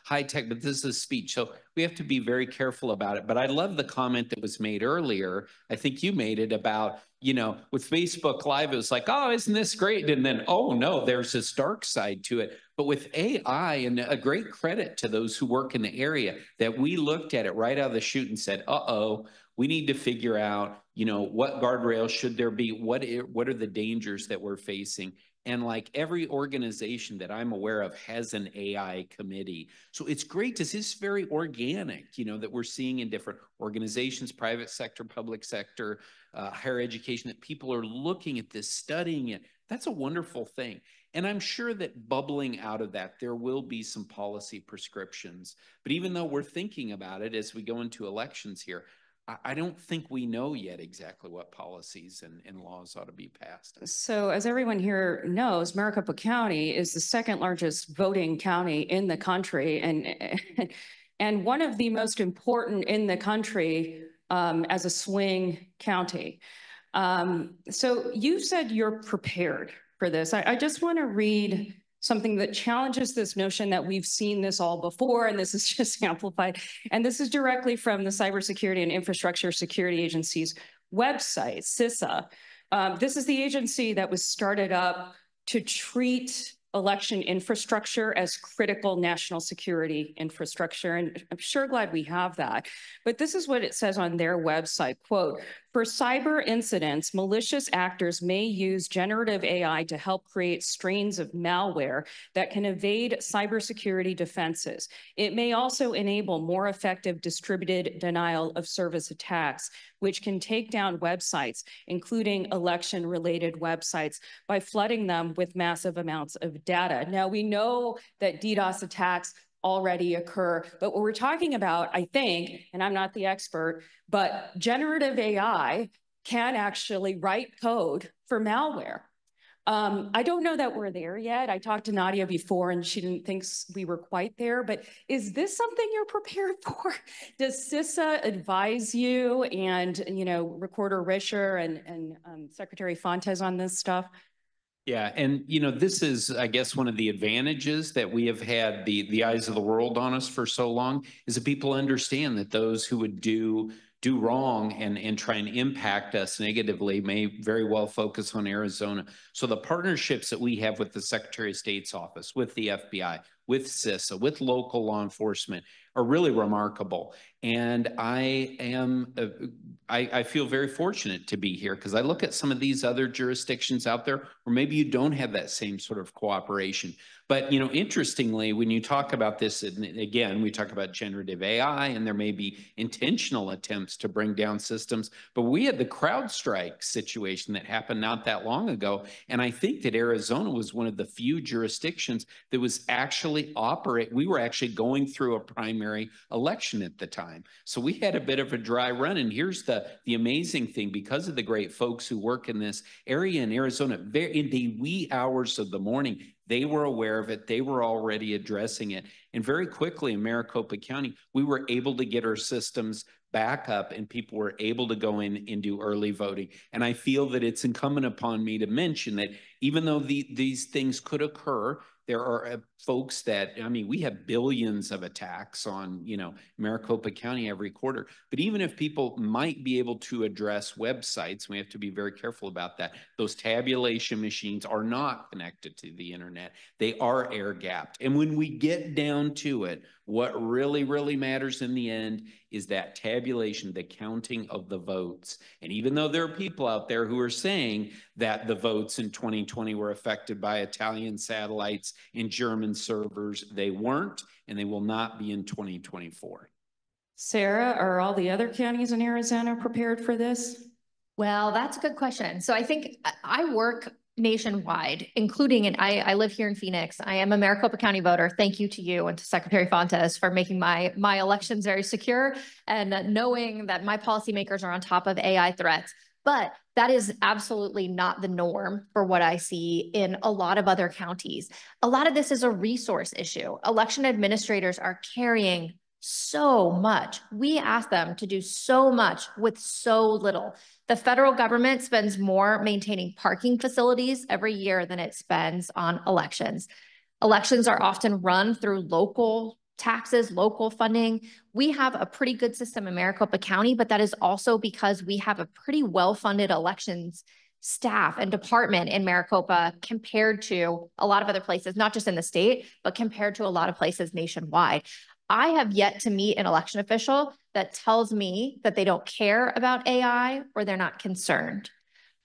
high tech, but this is speech. So we have to be very careful about it. But I love the comment that was made earlier. I think you made it about, with Facebook Live, it was like, oh, isn't this great? And then, oh no, there's this dark side to it. But with AI, and a great credit to those who work in the area, that we looked at it right out of the chute and said, uh-oh, we need to figure out, what guardrails should there be? What are the dangers that we're facing? And like every organization that I'm aware of has an AI committee. So it's great to see this very organic, that we're seeing in different organizations, private sector, public sector, higher education, that people are looking at this, studying it. That's a wonderful thing. And I'm sure that bubbling out of that, there will be some policy prescriptions. But even though we're thinking about it as we go into elections here, I don't think we know yet exactly what policies and laws ought to be passed. So as everyone here knows, Maricopa County is the second largest voting county in the country, and one of the most important in the country as a swing county. So you said you're prepared for this. I just want to read something that challenges this notion that we've seen this all before, and this is just amplified. And this is directly from the Cybersecurity and Infrastructure Security Agency's website, CISA. This is the agency that was started up to treat election infrastructure as critical national security infrastructure. And I'm sure glad we have that. But this is what it says on their website, quote, "For cyber incidents, malicious actors may use generative AI to help create strains of malware that can evade cybersecurity defenses. It may also enable more effective distributed denial of service attacks, which can take down websites, including election-related websites, by flooding them with massive amounts of data." Now, we know that DDoS attacks already occur, but what we're talking about, I think, and I'm not the expert, but generative AI can actually write code for malware. I don't know that we're there yet. I talked to Nadia before and she didn't think we were quite there, but is this something you're prepared for? Does CISA advise you and, Recorder Risher and Secretary Fontes on this stuff? Yeah, and this is, I guess, one of the advantages that we have had the eyes of the world on us for so long, is that people understand that those who would do wrong and try and impact us negatively may very well focus on Arizona. So the partnerships that we have with the Secretary of State's office, with the FBI, with CISA, with local law enforcement are really remarkable. And I feel very fortunate to be here, because I look at some of these other jurisdictions out there where maybe you don't have that same sort of cooperation. But, interestingly, when you talk about this, and again, we talk about generative AI, and there may be intentional attempts to bring down systems, but we had the CrowdStrike situation that happened not that long ago. And I think that Arizona was one of the few jurisdictions that was actually we were actually going through a primary election at the time. So we had a bit of a dry run. And here's the amazing thing, because of the great folks who work in this area in Arizona, in the wee hours of the morning, they were aware of it. They were already addressing it. And very quickly in Maricopa County, we were able to get our systems back up and people were able to go in and do early voting. And I feel that it's incumbent upon me to mention that even though these things could occur, There are folks that, I mean, we have billions of attacks on, Maricopa County every quarter. But even if people might be able to address websites, we have to be very careful about that. Those tabulation machines are not connected to the internet. They are air gapped. And when we get down to it, what really, really matters in the end is that tabulation, the counting of the votes. And even though there are people out there who are saying that the votes in 2020 were affected by Italian satellites and German servers, they weren't, and they will not be in 2024. Sarah, are all the other counties in Arizona prepared for this? Well, that's a good question. So I think I work nationwide, including, I live here in Phoenix. I am a Maricopa County voter. Thank you to you and to Secretary Fontes for making my elections very secure and knowing that my policymakers are on top of AI threats. But that is absolutely not the norm for what I see in a lot of other counties. A lot of this is a resource issue. Election administrators are carrying so much. We ask them to do so much with so little. The federal government spends more maintaining parking facilities every year than it spends on elections. Elections are often run through local taxes, local funding. We have a pretty good system in Maricopa County, but that is also because we have a pretty well-funded elections staff and department in Maricopa compared to a lot of other places, not just in the state, but compared to a lot of places nationwide. I have yet to meet an election official that tells me that they don't care about AI or they're not concerned.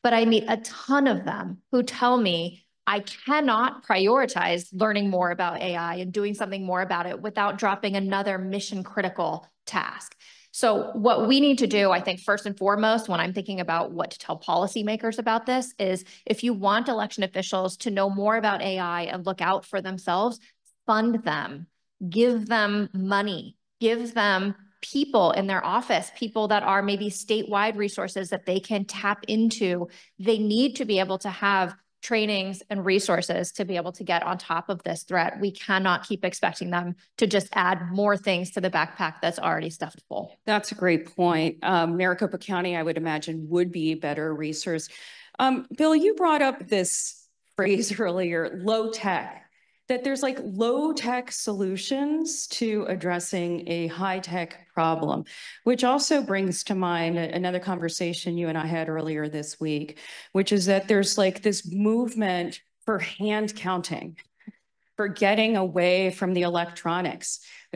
But I meet a ton of them who tell me I cannot prioritize learning more about AI and doing something more about it without dropping another mission critical task. So what we need to do, I think, first and foremost, when I'm thinking about what to tell policymakers about this, is if you want election officials to know more about AI and look out for themselves, fund them. Give them money, give them people in their office, people that are maybe statewide resources that they can tap into. They need to be able to have trainings and resources to be able to get on top of this threat. We cannot keep expecting them to just add more things to the backpack that's already stuffed full. That's a great point. Maricopa County, I would imagine, would be a better resource. Bill, you brought up this phrase earlier, low tech. That there's like low-tech solutions to addressing a high-tech problem, which also brings to mind another conversation you and I had earlier this week, which is that there's like this movement for hand counting, for getting away from the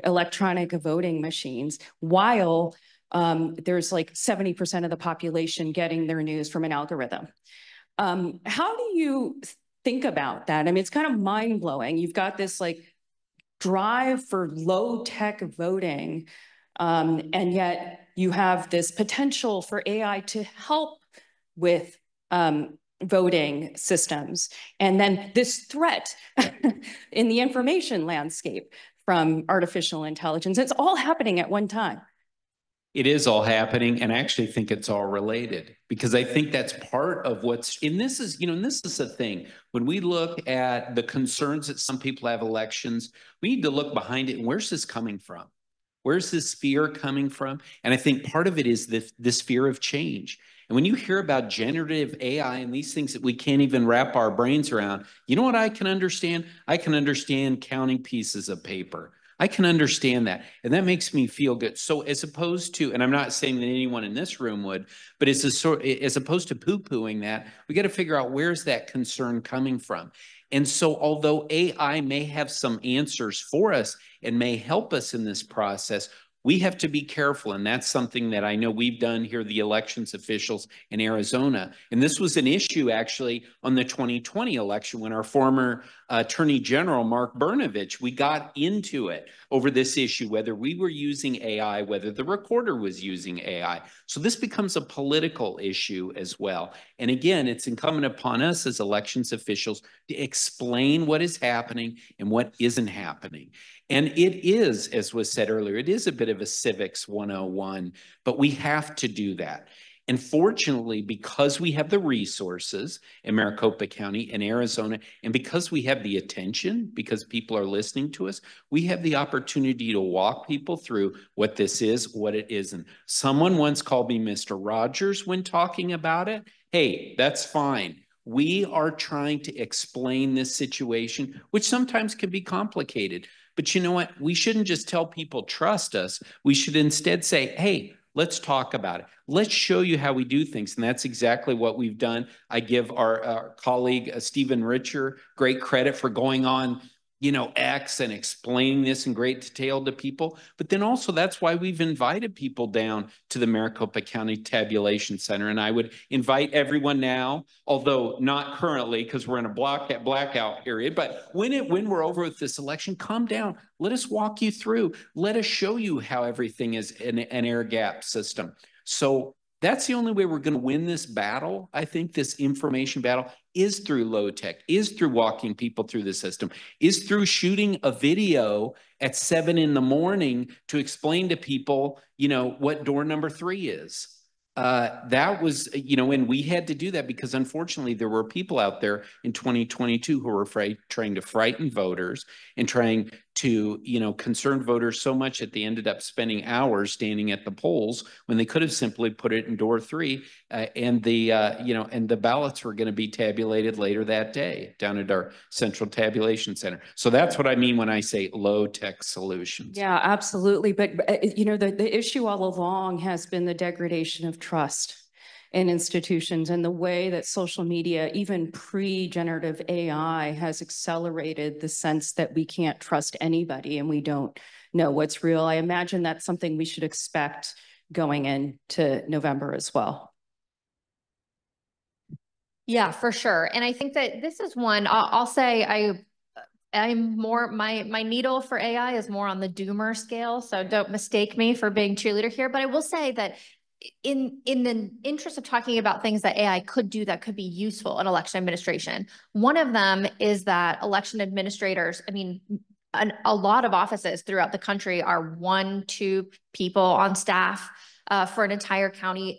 electronic voting machines, while there's like 70% of the population getting their news from an algorithm. How do you think about that? I mean, it's kind of mind-blowing. You've got this like drive for low-tech voting, and yet you have this potential for AI to help with voting systems. And then this threat in the information landscape from artificial intelligence. It's all happening at one time. It is all happening, and I actually think it's all related, because I think that's part of what's, and this is, and this is the thing, when we look at the concerns that some people have elections, we need to look behind it, and where's this coming from? Where's this fear coming from? And I think part of it is this fear of change. And when you hear about generative AI and these things that we can't even wrap our brains around, you know what I can understand? I can understand counting pieces of paper. I can understand that. And that makes me feel good. So as opposed to, and I'm not saying that anyone in this room would, but as opposed to poo-pooing that, we got to figure out where's that concern coming from. And so although AI may have some answers for us and may help us in this process, we have to be careful, and that's something that I know we've done here, the elections officials in Arizona. And this was an issue actually on the 2020 election when our former Attorney General, Mark Brnovich, we got into it over this issue, whether we were using AI, whether the recorder was using AI. So this becomes a political issue as well. And again, it's incumbent upon us as elections officials to explain what is happening and what isn't happening. And it is, as was said earlier, it is a bit of a civics 101, but we have to do that. And fortunately, because we have the resources in Maricopa County and Arizona, and because we have the attention, because people are listening to us, we have the opportunity to walk people through what this is, what it isn't. Someone once called me Mr. Rogers when talking about it. Hey, that's fine. We are trying to explain this situation, which sometimes can be complicated. But you know what? We shouldn't just tell people, trust us. We should instead say, hey, let's talk about it. Let's show you how we do things. And that's exactly what we've done. I give our colleague, Stephen Richer, great credit for going on X and explaining this in great detail to people. But then also that's why we've invited people down to the Maricopa County Tabulation Center. And I would invite everyone now, although not currently because we're in a blackout period, but when we're over with this election, come down. Let us walk you through. Let us show you how everything is an air gap system. So that's the only way we're going to win this battle. I think this information battle is through low tech, is through walking people through the system, is through shooting a video at 7 a.m. to explain to people, what door number 3 is. That was, and we had to do that because unfortunately there were people out there in 2022 who were trying to frighten voters and trying to, concern voters so much that they ended up spending hours standing at the polls when they could have simply put it in door 3 and the ballots were going to be tabulated later that day down at our central tabulation center. So that's what I mean when I say low tech solutions. Yeah, absolutely. But, the issue all along has been the degradation of trust in institutions and the way that social media, even pre-generative AI, has accelerated the sense that we can't trust anybody and we don't know what's real. I imagine that's something we should expect going into November as well. Yeah, for sure. And I think that this is one, I'll say I'm more, my needle for AI is more on the doomer scale. So don't mistake me for being cheerleader here, but I will say that in the interest of talking about things that AI could do that could be useful in election administration, one of them is that election administrators, a lot of offices throughout the country are 1-2 people on staff for an entire county.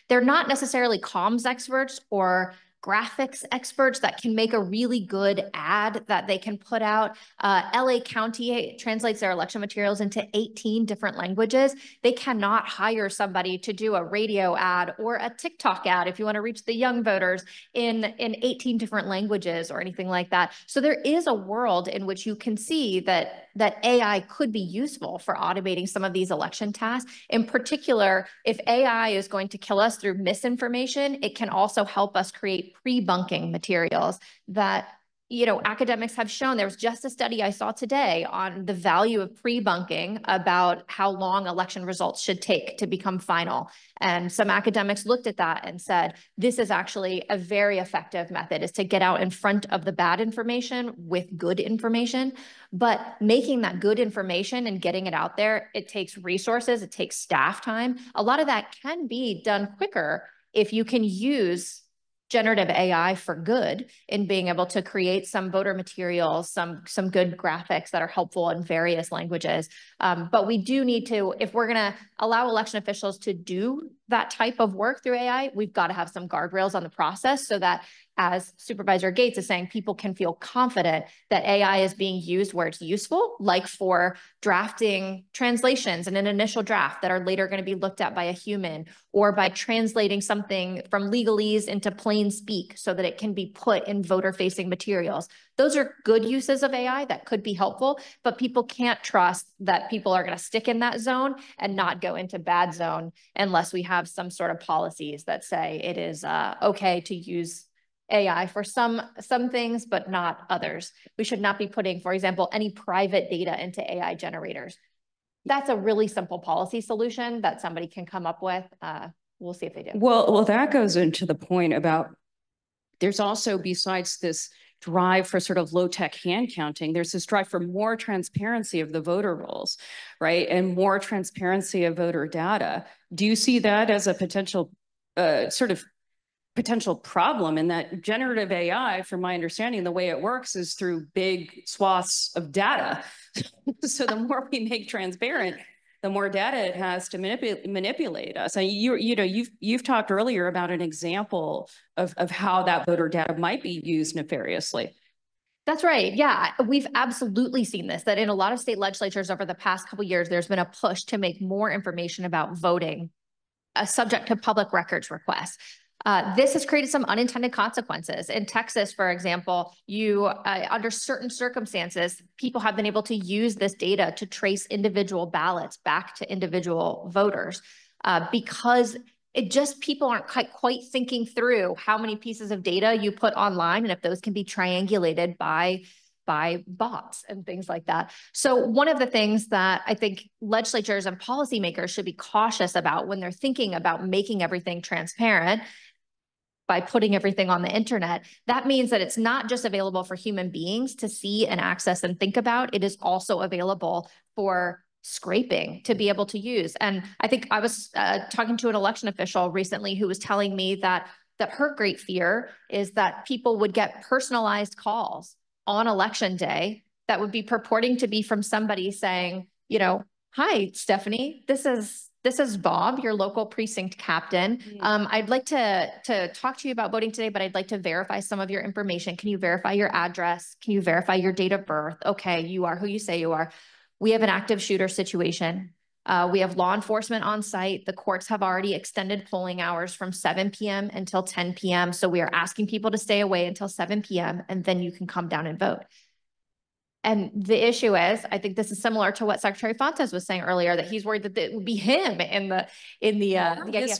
They're not necessarily comms experts or graphics experts that can make a really good ad that they can put out. LA County translates their election materials into 18 different languages. They cannot hire somebody to do a radio ad or a TikTok ad if you want to reach the young voters in 18 different languages or anything like that. So there is a world in which you can see that AI could be useful for automating some of these election tasks. In particular, if AI is going to kill us through misinformation, it can also help us create pre-bunking materials that academics have shown. There was just a study I saw today on the value of pre-bunking about how long election results should take to become final. And some academics looked at that and said, this is actually a very effective method, is to get out in front of the bad information with good information. But making that good information and getting it out there, it takes resources, it takes staff time. A lot of that can be done quicker if you can use generative AI for good in being able to create some voter materials, some good graphics that are helpful in various languages. But we do need to, if we're going to allow election officials to do that type of work through AI, we've got to have some guardrails on the process so that, as Supervisor Gates is saying, people can feel confident that AI is being used where it's useful, like for drafting translations in an initial draft that are later going to be looked at by a human, or by translating something from legalese into plain speak so that it can be put in voter-facing materials. Those are good uses of AI that could be helpful, but people can't trust that people are going to stick in that zone and not go into bad zone unless we have some sort of policies that say it is okay to use AI for some things, but not others. We should not be putting, for example, any private data into AI generators. That's a really simple policy solution that somebody can come up with. We'll see if they do. Well, that goes into the point about there's also, besides this drive for sort of low-tech hand counting, there's this drive for more transparency of the voter rolls, right? And more transparency of voter data. Do you see that as a potential potential problem in that generative AI, from my understanding, the way it works is through big swaths of data. So the more we make transparent, the more data it has to manipulate us. And you've talked earlier about an example of how that voter data might be used nefariously. That's right. Yeah, we've absolutely seen this, that in a lot of state legislatures over the past couple of years, there's been a push to make more information about voting subject to public records requests. This has created some unintended consequences. In Texas, for example, under certain circumstances, people have been able to use this data to trace individual ballots back to individual voters because people aren't quite thinking through how many pieces of data you put online and if those can be triangulated by bots and things like that. So one of the things that I think legislatures and policymakers should be cautious about when they're thinking about making everything transparent by putting everything on the internet, that means that it's not just available for human beings to see and access and think about, it is also available for scraping to be able to use. And I think I was talking to an election official recently who was telling me that her great fear is that people would get personalized calls on election day that would be purporting to be from somebody saying, you know, hi, Stephanie, this is Bob, your local precinct captain. I'd like to talk to you about voting today, but I'd like to verify some of your information. Can you verify your address? Can you verify your date of birth? Okay, you are who you say you are. We have an active shooter situation. We have law enforcement on site. The courts have already extended polling hours from 7 p.m. until 10 p.m. So we are asking people to stay away until 7 p.m. and then you can come down and vote. And the issue is, I think this is similar to what Secretary Fontes was saying earlier, that he's worried that it would be him in the idea.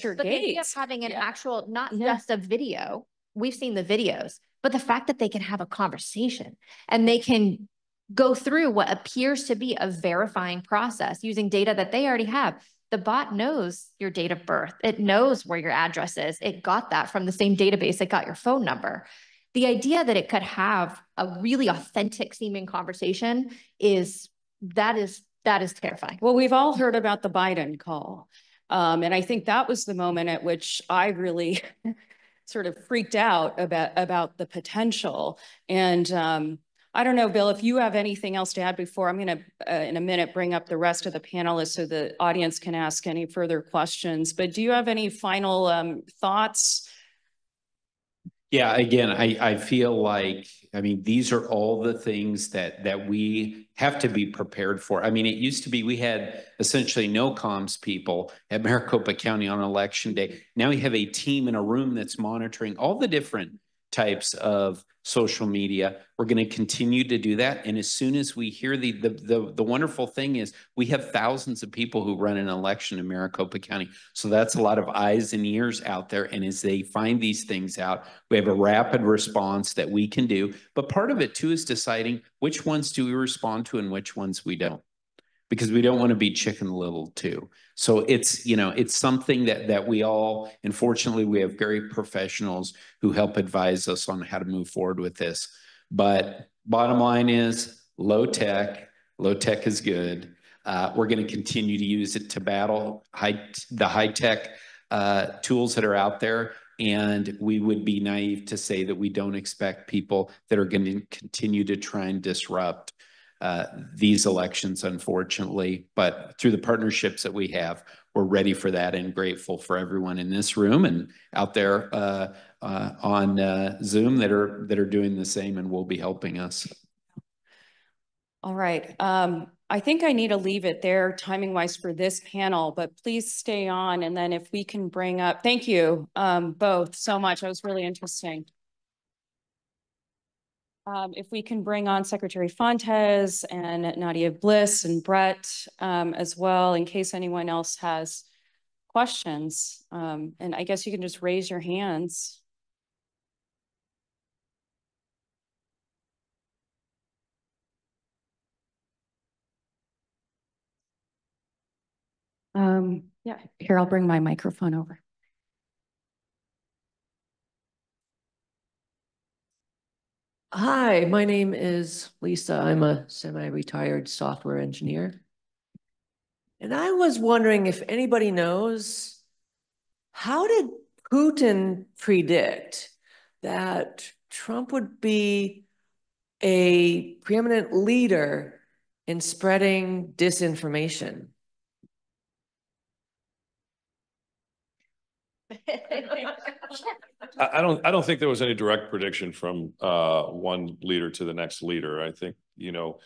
But the idea of having an actual, not just a video, we've seen the videos, but the fact that they can have a conversation and they can go through what appears to be a verifying process using data that they already have. The bot knows your date of birth. It knows where your address is. It got that from the same database it got your phone number. The idea that it could have a really authentic seeming conversation is terrifying. Well, we've all heard about the Biden call. And I think that was the moment at which I really sort of freaked out about the potential. And I don't know, Bill, if you have anything else to add before, I'm going to, in a minute, bring up the rest of the panelists so the audience can ask any further questions. But do you have any final thoughts? Yeah, again, I feel like, I mean, these are all the things that we have to be prepared for. I mean, it used to be we had essentially no comms people at Maricopa County on election day. Now we have a team in a room that's monitoring all the different types of social media. We're going to continue to do that. And as soon as we hear the wonderful thing is we have thousands of people who run an election in Maricopa County. So that's a lot of eyes and ears out there. And as they find these things out, we have a rapid response that we can do. But part of it too is deciding which ones do we respond to and which ones we don't, because we don't want to be Chicken Little too. So it's, you know, it's something that we all, unfortunately, we have great professionals who help advise us on how to move forward with this. But bottom line is low tech is good. We're going to continue to use it to battle the high tech tools that are out there. And we would be naive to say that we don't expect people that are going to continue to try and disrupt these elections, unfortunately. But through the partnerships that we have, we're ready for that and grateful for everyone in this room and out there on Zoom that are doing the same and will be helping us. All right. I think I need to leave it there timing wise for this panel, but please stay on. And then if we can bring up, thank you both so much. That was really interesting. If we can bring on Secretary Fontes and Nadia Bliss and Brett as well, in case anyone else has questions. And I guess you can just raise your hands. Yeah, here, I'll bring my microphone over. Hi, my name is Lisa. I'm a semi-retired software engineer. And I was wondering if anybody knows, how did Putin predict that Trump would be a preeminent leader in spreading disinformation? I don't think there was any direct prediction from one leader to the next leader. I think, you know,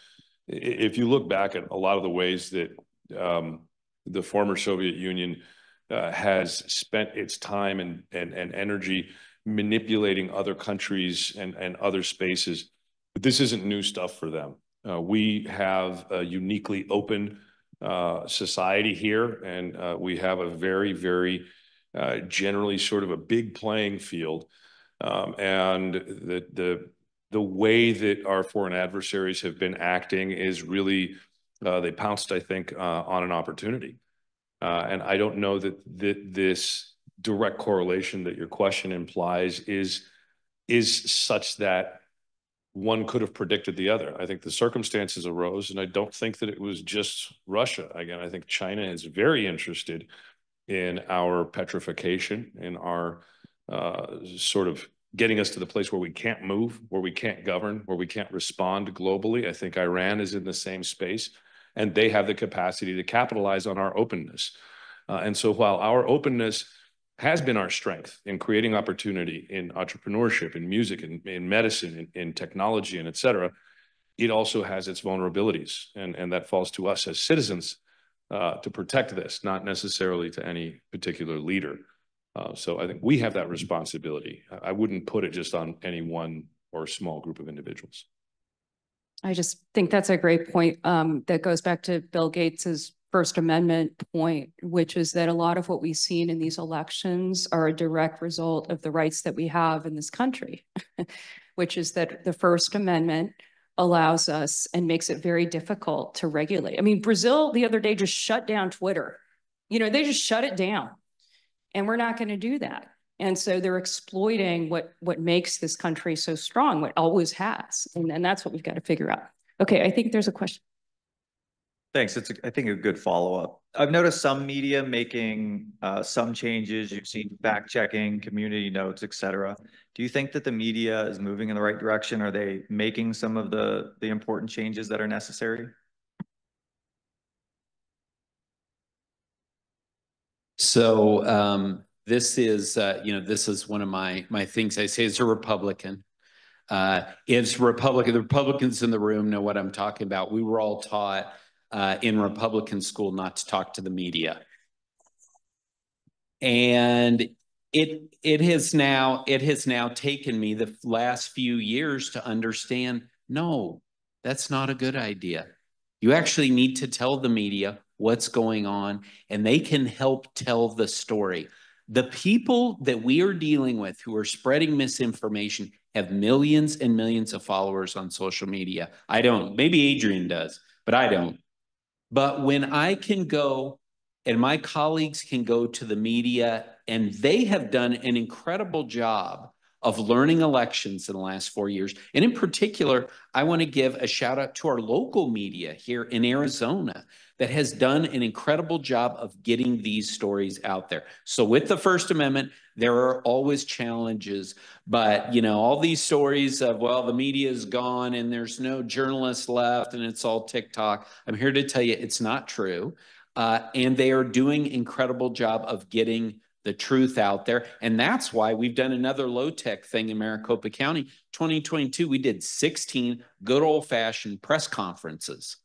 if you look back at a lot of the ways that the former Soviet Union has spent its time and energy manipulating other countries and other spaces. But this isn't new stuff for them. We have a uniquely open society here, and we have a very, very generally sort of a big playing field. And the way that our foreign adversaries have been acting is really, they pounced, I think, on an opportunity. And I don't know that this direct correlation that your question implies is such that one could have predicted the other. I think the circumstances arose, and I don't think that it was just Russia. Again, I think China is very interested in our petrification, in our sort of getting us to the place where we can't move, where we can't govern, where we can't respond globally. I think Iran is in the same space, and they have the capacity to capitalize on our openness. And so while our openness has been our strength in creating opportunity in entrepreneurship, in music, in medicine, in technology, and et cetera, it also has its vulnerabilities. And that falls to us as citizens to protect this, not necessarily to any particular leader. So I think we have that responsibility. I wouldn't put it just on any one or small group of individuals. I just think that's a great point that goes back to Bill Gates's First Amendment point, which is that a lot of what we've seen in these elections are a direct result of the rights that we have in this country, which is that the First Amendment allows us and makes it very difficult to regulate. I mean, Brazil the other day just shut down Twitter. You know, they just shut it down, and we're not going to do that. And so they're exploiting what makes this country so strong, what always has. And that's what we've got to figure out. Okay, I think there's a question. Thanks. It's, I think, a good follow-up. I've noticed some media making some changes. You've seen fact-checking, community notes, et cetera. Do you think that the media is moving in the right direction? Are they making some of the important changes that are necessary? So this is, this is one of my things I say as a Republican. It's Republican. The Republicans in the room know what I'm talking about. We were all taught in Republican school not to talk to the media, and it has now taken me the last few years to understand, no, that's not a good idea. You actually need to tell the media what's going on, and they can help tell the story. The people that we are dealing with who are spreading misinformation have millions and millions of followers on social media. I don't. Maybe Adrien does, but I don't. But when I can go and my colleagues can go to the media, and they have done an incredible job of learning elections in the last 4 years. And in particular, I want to give a shout out to our local media here in Arizona that has done an incredible job of getting these stories out there. So with the First Amendment, there are always challenges, but all these stories of, well, the media is gone and there's no journalists left and it's all TikTok. I'm here to tell you it's not true. And they are doing an incredible job of getting the truth out there. And that's why we've done another low-tech thing in Maricopa County. 2022, we did 16 good old-fashioned press conferences.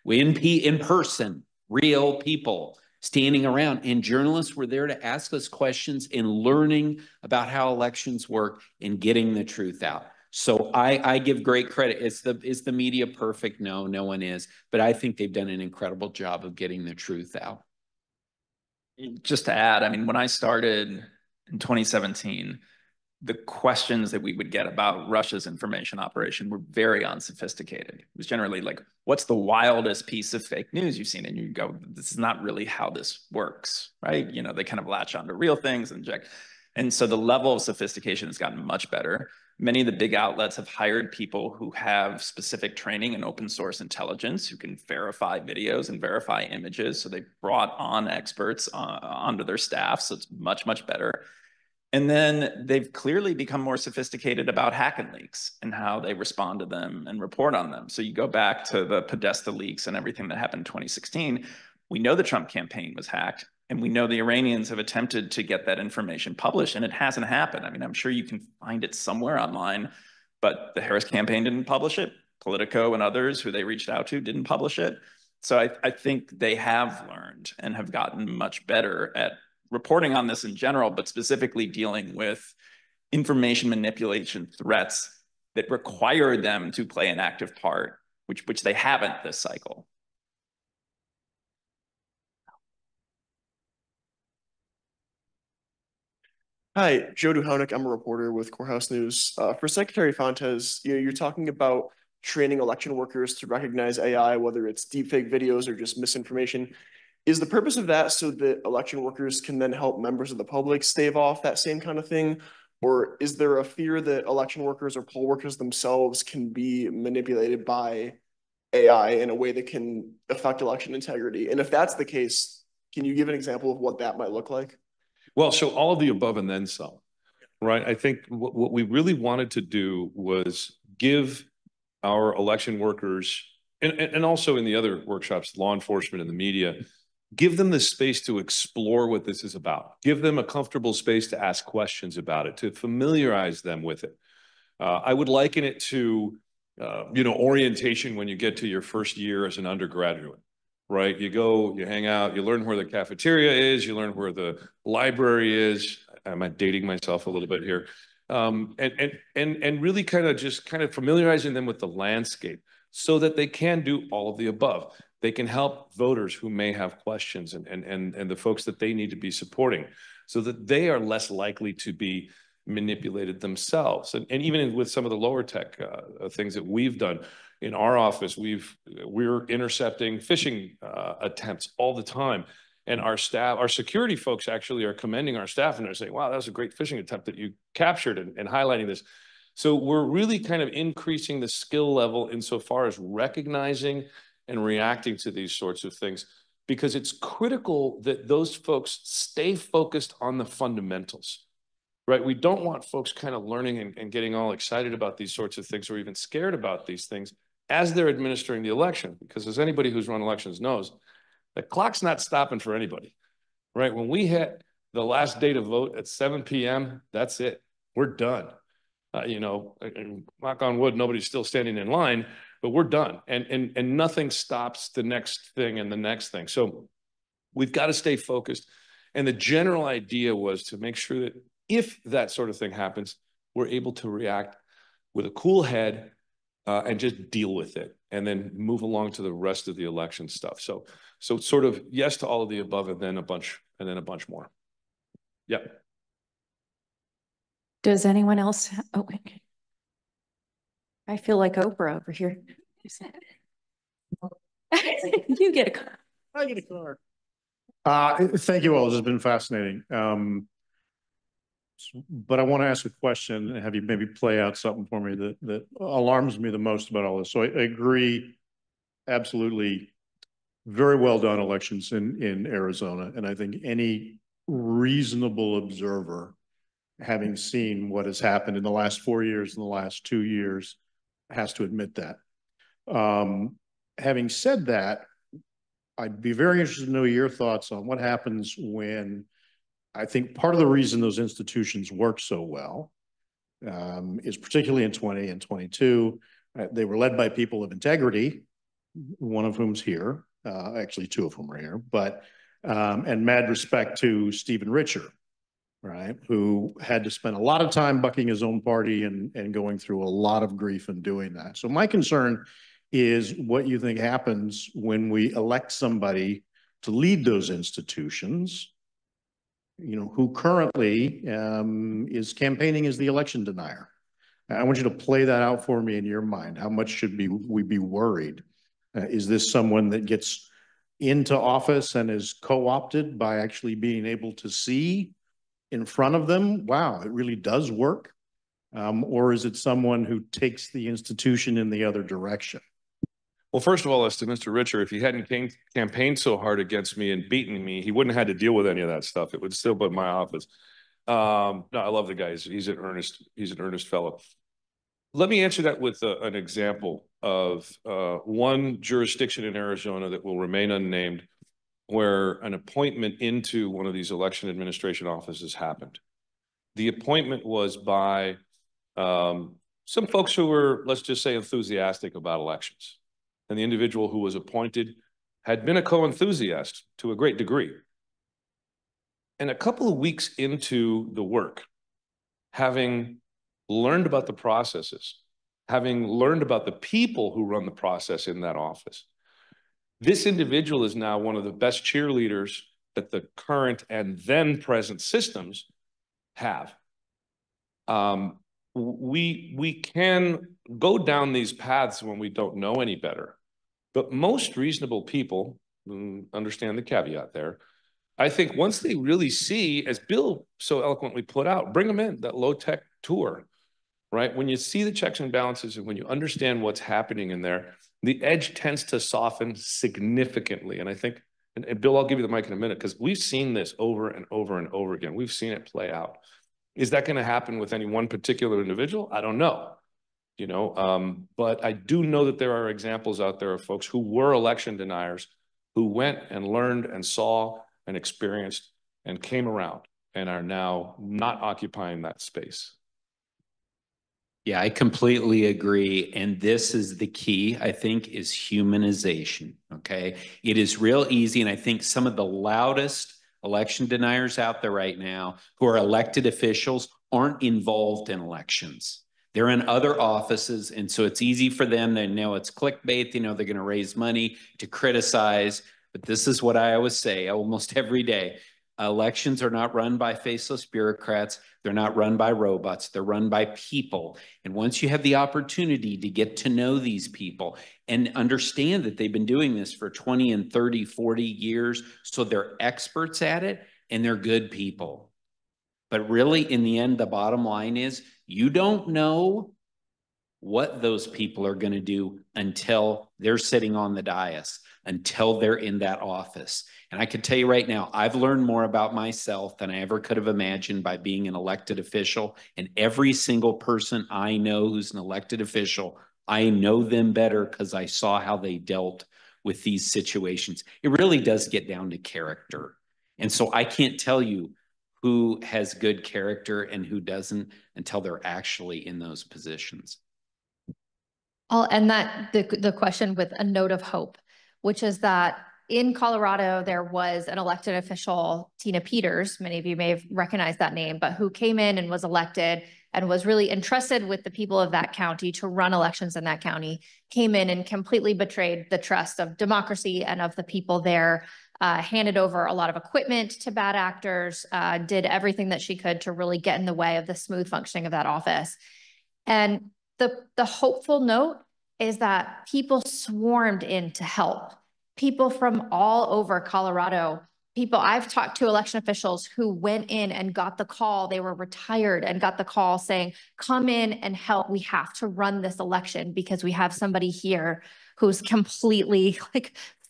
We in person, real people standing around, and journalists were there to ask us questions and learning about how elections work and getting the truth out. So I give great credit. Is the media perfect? No, no one is. But I think they've done an incredible job of getting the truth out. Just to add, I mean, when I started in 2017, the questions that we would get about Russia's information operation were very unsophisticated. It was generally like, what's the wildest piece of fake news you've seen? And you go, this is not really how this works, right? They kind of latch onto real things and inject. And so the level of sophistication has gotten much better. Many of the big outlets have hired people who have specific training in open source intelligence, who can verify videos and verify images. So they brought on experts onto their staff. So it's much, much better. And then they've clearly become more sophisticated about hack and leaks and how they respond to them and report on them. So you go back to the Podesta leaks and everything that happened in 2016. We know the Trump campaign was hacked, and we know the Iranians have attempted to get that information published, and it hasn't happened. I mean, I'm sure you can find it somewhere online, but the Harris campaign didn't publish it. Politico and others who they reached out to didn't publish it. So I think they have learned and have gotten much better at reporting on this in general, but specifically dealing with information manipulation threats that require them to play an active part, which they haven't this cycle. Hi, Joe Duhonick. I'm a reporter with Courthouse News. For Secretary Fontes, you're talking about training election workers to recognize AI, whether it's deepfake videos or just misinformation. Is the purpose of that so that election workers can then help members of the public stave off that same kind of thing? Or is there a fear that election workers or poll workers themselves can be manipulated by AI in a way that can affect election integrity? And if that's the case, can you give an example of what that might look like? Well, so all of the above and then some, right? I think what we really wanted to do was give our election workers, and also in the other workshops, law enforcement and the media, give them the space to explore what this is about. Give them a comfortable space to ask questions about it, to familiarize them with it. I would liken it to, orientation when you get to your first year as an undergraduate. Right? You go, you hang out, you learn where the cafeteria is, you learn where the library is. Am I dating myself a little bit here? And really kind of familiarizing them with the landscape so that they can do all of the above. They can help voters who may have questions and the folks that they need to be supporting so that they are less likely to be manipulated themselves. And even with some of the lower tech things that we've done, in our office, we're intercepting phishing attempts all the time. And our staff, our security folks actually are commending our staff and they're saying, wow, that was a great phishing attempt that you captured and highlighting this. So we're really kind of increasing the skill level insofar as recognizing and reacting to these sorts of things, because it's critical that those folks stay focused on the fundamentals. Right? We don't want folks kind of learning and getting all excited about these sorts of things or even scared about these things as they're administering the election, because as anybody who's run elections knows, the clock's not stopping for anybody, right? When we hit the last day to vote at 7 p.m., that's it. We're done. Knock on wood, nobody's still standing in line, but we're done. And nothing stops the next thing and the next thing. So we've got to stay focused. And the general idea was to make sure that if that sort of thing happens, we're able to react with a cool head and just deal with it and then move along to the rest of the election stuff. So sort of yes to all of the above and then a bunch more. Yep. Does anyone else? Oh, okay. I feel like Oprah over here. You get a car. I get a car. Thank you all. This has been fascinating. But I want to ask a question and have you maybe play out something for me that alarms me the most about all this. So I agree, absolutely, very well done elections in Arizona. And I think any reasonable observer, having seen what has happened in the last 4 years and the last 2 years, has to admit that. Having said that, I'd be very interested to know your thoughts on what happens when I think part of the reason those institutions work so well is particularly in 20 and 22, they were led by people of integrity, one of whom's here, actually two of whom are here, but, and mad respect to Stephen Richer, right, who had to spend a lot of time bucking his own party and going through a lot of grief in doing that. So my concern is what you think happens when we elect somebody to lead those institutions, who currently is campaigning as the election denier. I want you to play that out for me in your mind. How much should we be worried? Is this someone that gets into office and is co-opted by actually being able to see in front of them, wow, it really does work? Or is it someone who takes the institution in the other direction? Well, first of all, as to Mr. Richer, if he hadn't campaigned so hard against me and beaten me, he wouldn't have had to deal with any of that stuff. It would still be in my office. No, I love the guy. He's an earnest fellow. Let me answer that with an example of one jurisdiction in Arizona that will remain unnamed, where an appointment into one of these election administration offices happened. The appointment was by some folks who were, let's just say, enthusiastic about elections. And the individual who was appointed had been a co-enthusiast to a great degree. And a couple of weeks into the work, having learned about the processes, having learned about the people who run the process in that office, this individual is now one of the best cheerleaders that the current and then present systems have. We can go down these paths when we don't know any better, but most reasonable people understand the caveat there. I think once they really see, as Bill so eloquently put out, bring them in, that low-tech tour, right? When you see the checks and balances and when you understand what's happening in there, the edge tends to soften significantly. And I think, and Bill, I'll give you the mic in a minute, because we've seen this over and over and over again. We've seen it play out. Is that going to happen with any one particular individual? I don't know. You know, but I do know that there are examples out there of folks who were election deniers who went and learned and saw and experienced and came around and are now not occupying that space. Yeah, I completely agree. And this is the key, I think, is humanization, okay? It is real easy, and I think some of the loudest election deniers out there right now who are elected officials aren't involved in elections. They're in other offices, and so it's easy for them. They know it's clickbait. They know they're going to raise money to criticize. But this is what I always say almost every day. Elections are not run by faceless bureaucrats. They're not run by robots. They're run by people. And once you have the opportunity to get to know these people and understand that they've been doing this for 20 and 30, 40 years, so they're experts at it and they're good people. But really, in the end, the bottom line is you don't know what those people are going to do until they're sitting on the dais, until they're in that office. And I can tell you right now, I've learned more about myself than I ever could have imagined by being an elected official. And every single person I know who's an elected official, I know them better because I saw how they dealt with these situations. It really does get down to character. And so I can't tell you who has good character and who doesn't until they're actually in those positions. I'll end the question with a note of hope, which is that in Colorado, there was an elected official, Tina Peters, many of you may have recognized that name, but who came in and was elected and was really entrusted with the people of that county to run elections in that county, came in and completely betrayed the trust of democracy and of the people there, handed over a lot of equipment to bad actors, did everything that she could to really get in the way of the smooth functioning of that office. And the hopeful note is that people swarmed in to help. People from all over Colorado, I've talked to election officials who went in and got the call. They were retired and got the call saying, come in and help. We have to run this election because we have somebody here who's completely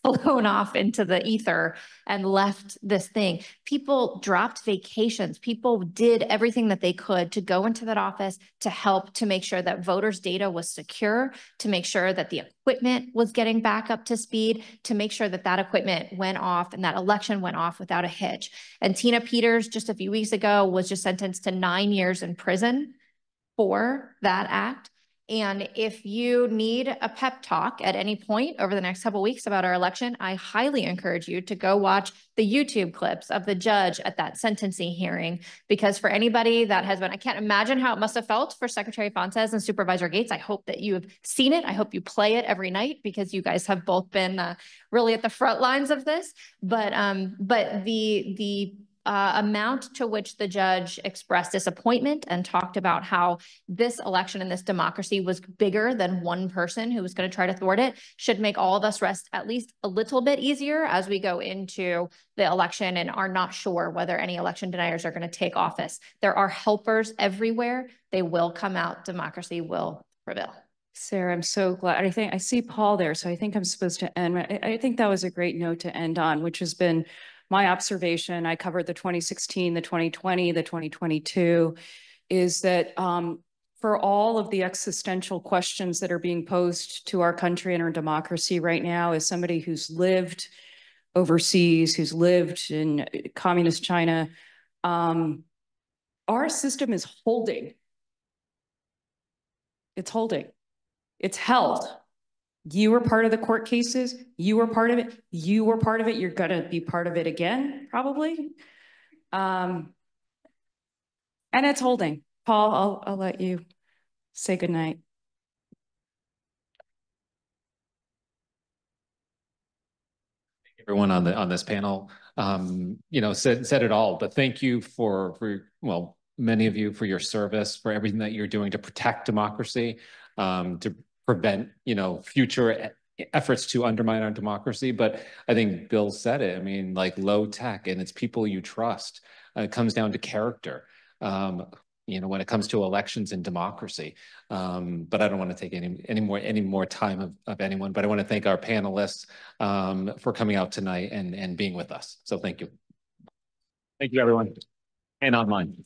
flown off into the ether and left this thing. People dropped vacations. People did everything that they could to go into that office to help to make sure that voters' data was secure, to make sure that the equipment was getting back up to speed, to make sure that that equipment went off and that election went off without a hitch. And Tina Peters, just a few weeks ago, was just sentenced to 9 years in prison for that act. And if you need a pep talk at any point over the next couple of weeks about our election, I highly encourage you to go watch the YouTube clips of the judge at that sentencing hearing, because for anybody that has been, I can't imagine how it must have felt for Secretary Fontes and Supervisor Gates. I hope that you have seen it. I hope you play it every night because you guys have both been really at the front lines of this. But the amount to which the judge expressed disappointment and talked about how this election and this democracy was bigger than one person who was going to try to thwart it should make all of us rest at least a little bit easier as we go into the election and are not sure whether any election deniers are going to take office. There are helpers everywhere. They will come out. Democracy will prevail. Sarah, I'm so glad. I see Paul there, so I think I'm supposed to end. I think that was a great note to end on, which has been my observation. I covered the 2016, the 2020, the 2022, is that for all of the existential questions that are being posed to our country and our democracy right now, as somebody who's lived overseas, who's lived in communist China, our system is holding. It's holding. It's held. You were part of the court cases. You were part of it. You were part of it. You're going to be part of it again, probably. And it's holding. Paul, I'll let you say goodnight. Everyone on this panel, you know, said it all. But thank you for well, many of you for your service, for everything that you're doing to protect democracy, to prevent, you know, future efforts to undermine our democracy. But I think Bill said it. I mean, like low tech, and it's people you trust. It comes down to character. You know, when it comes to elections and democracy. But I don't want to take any more time of anyone, but I want to thank our panelists for coming out tonight and being with us. So thank you. Thank you, everyone. And online.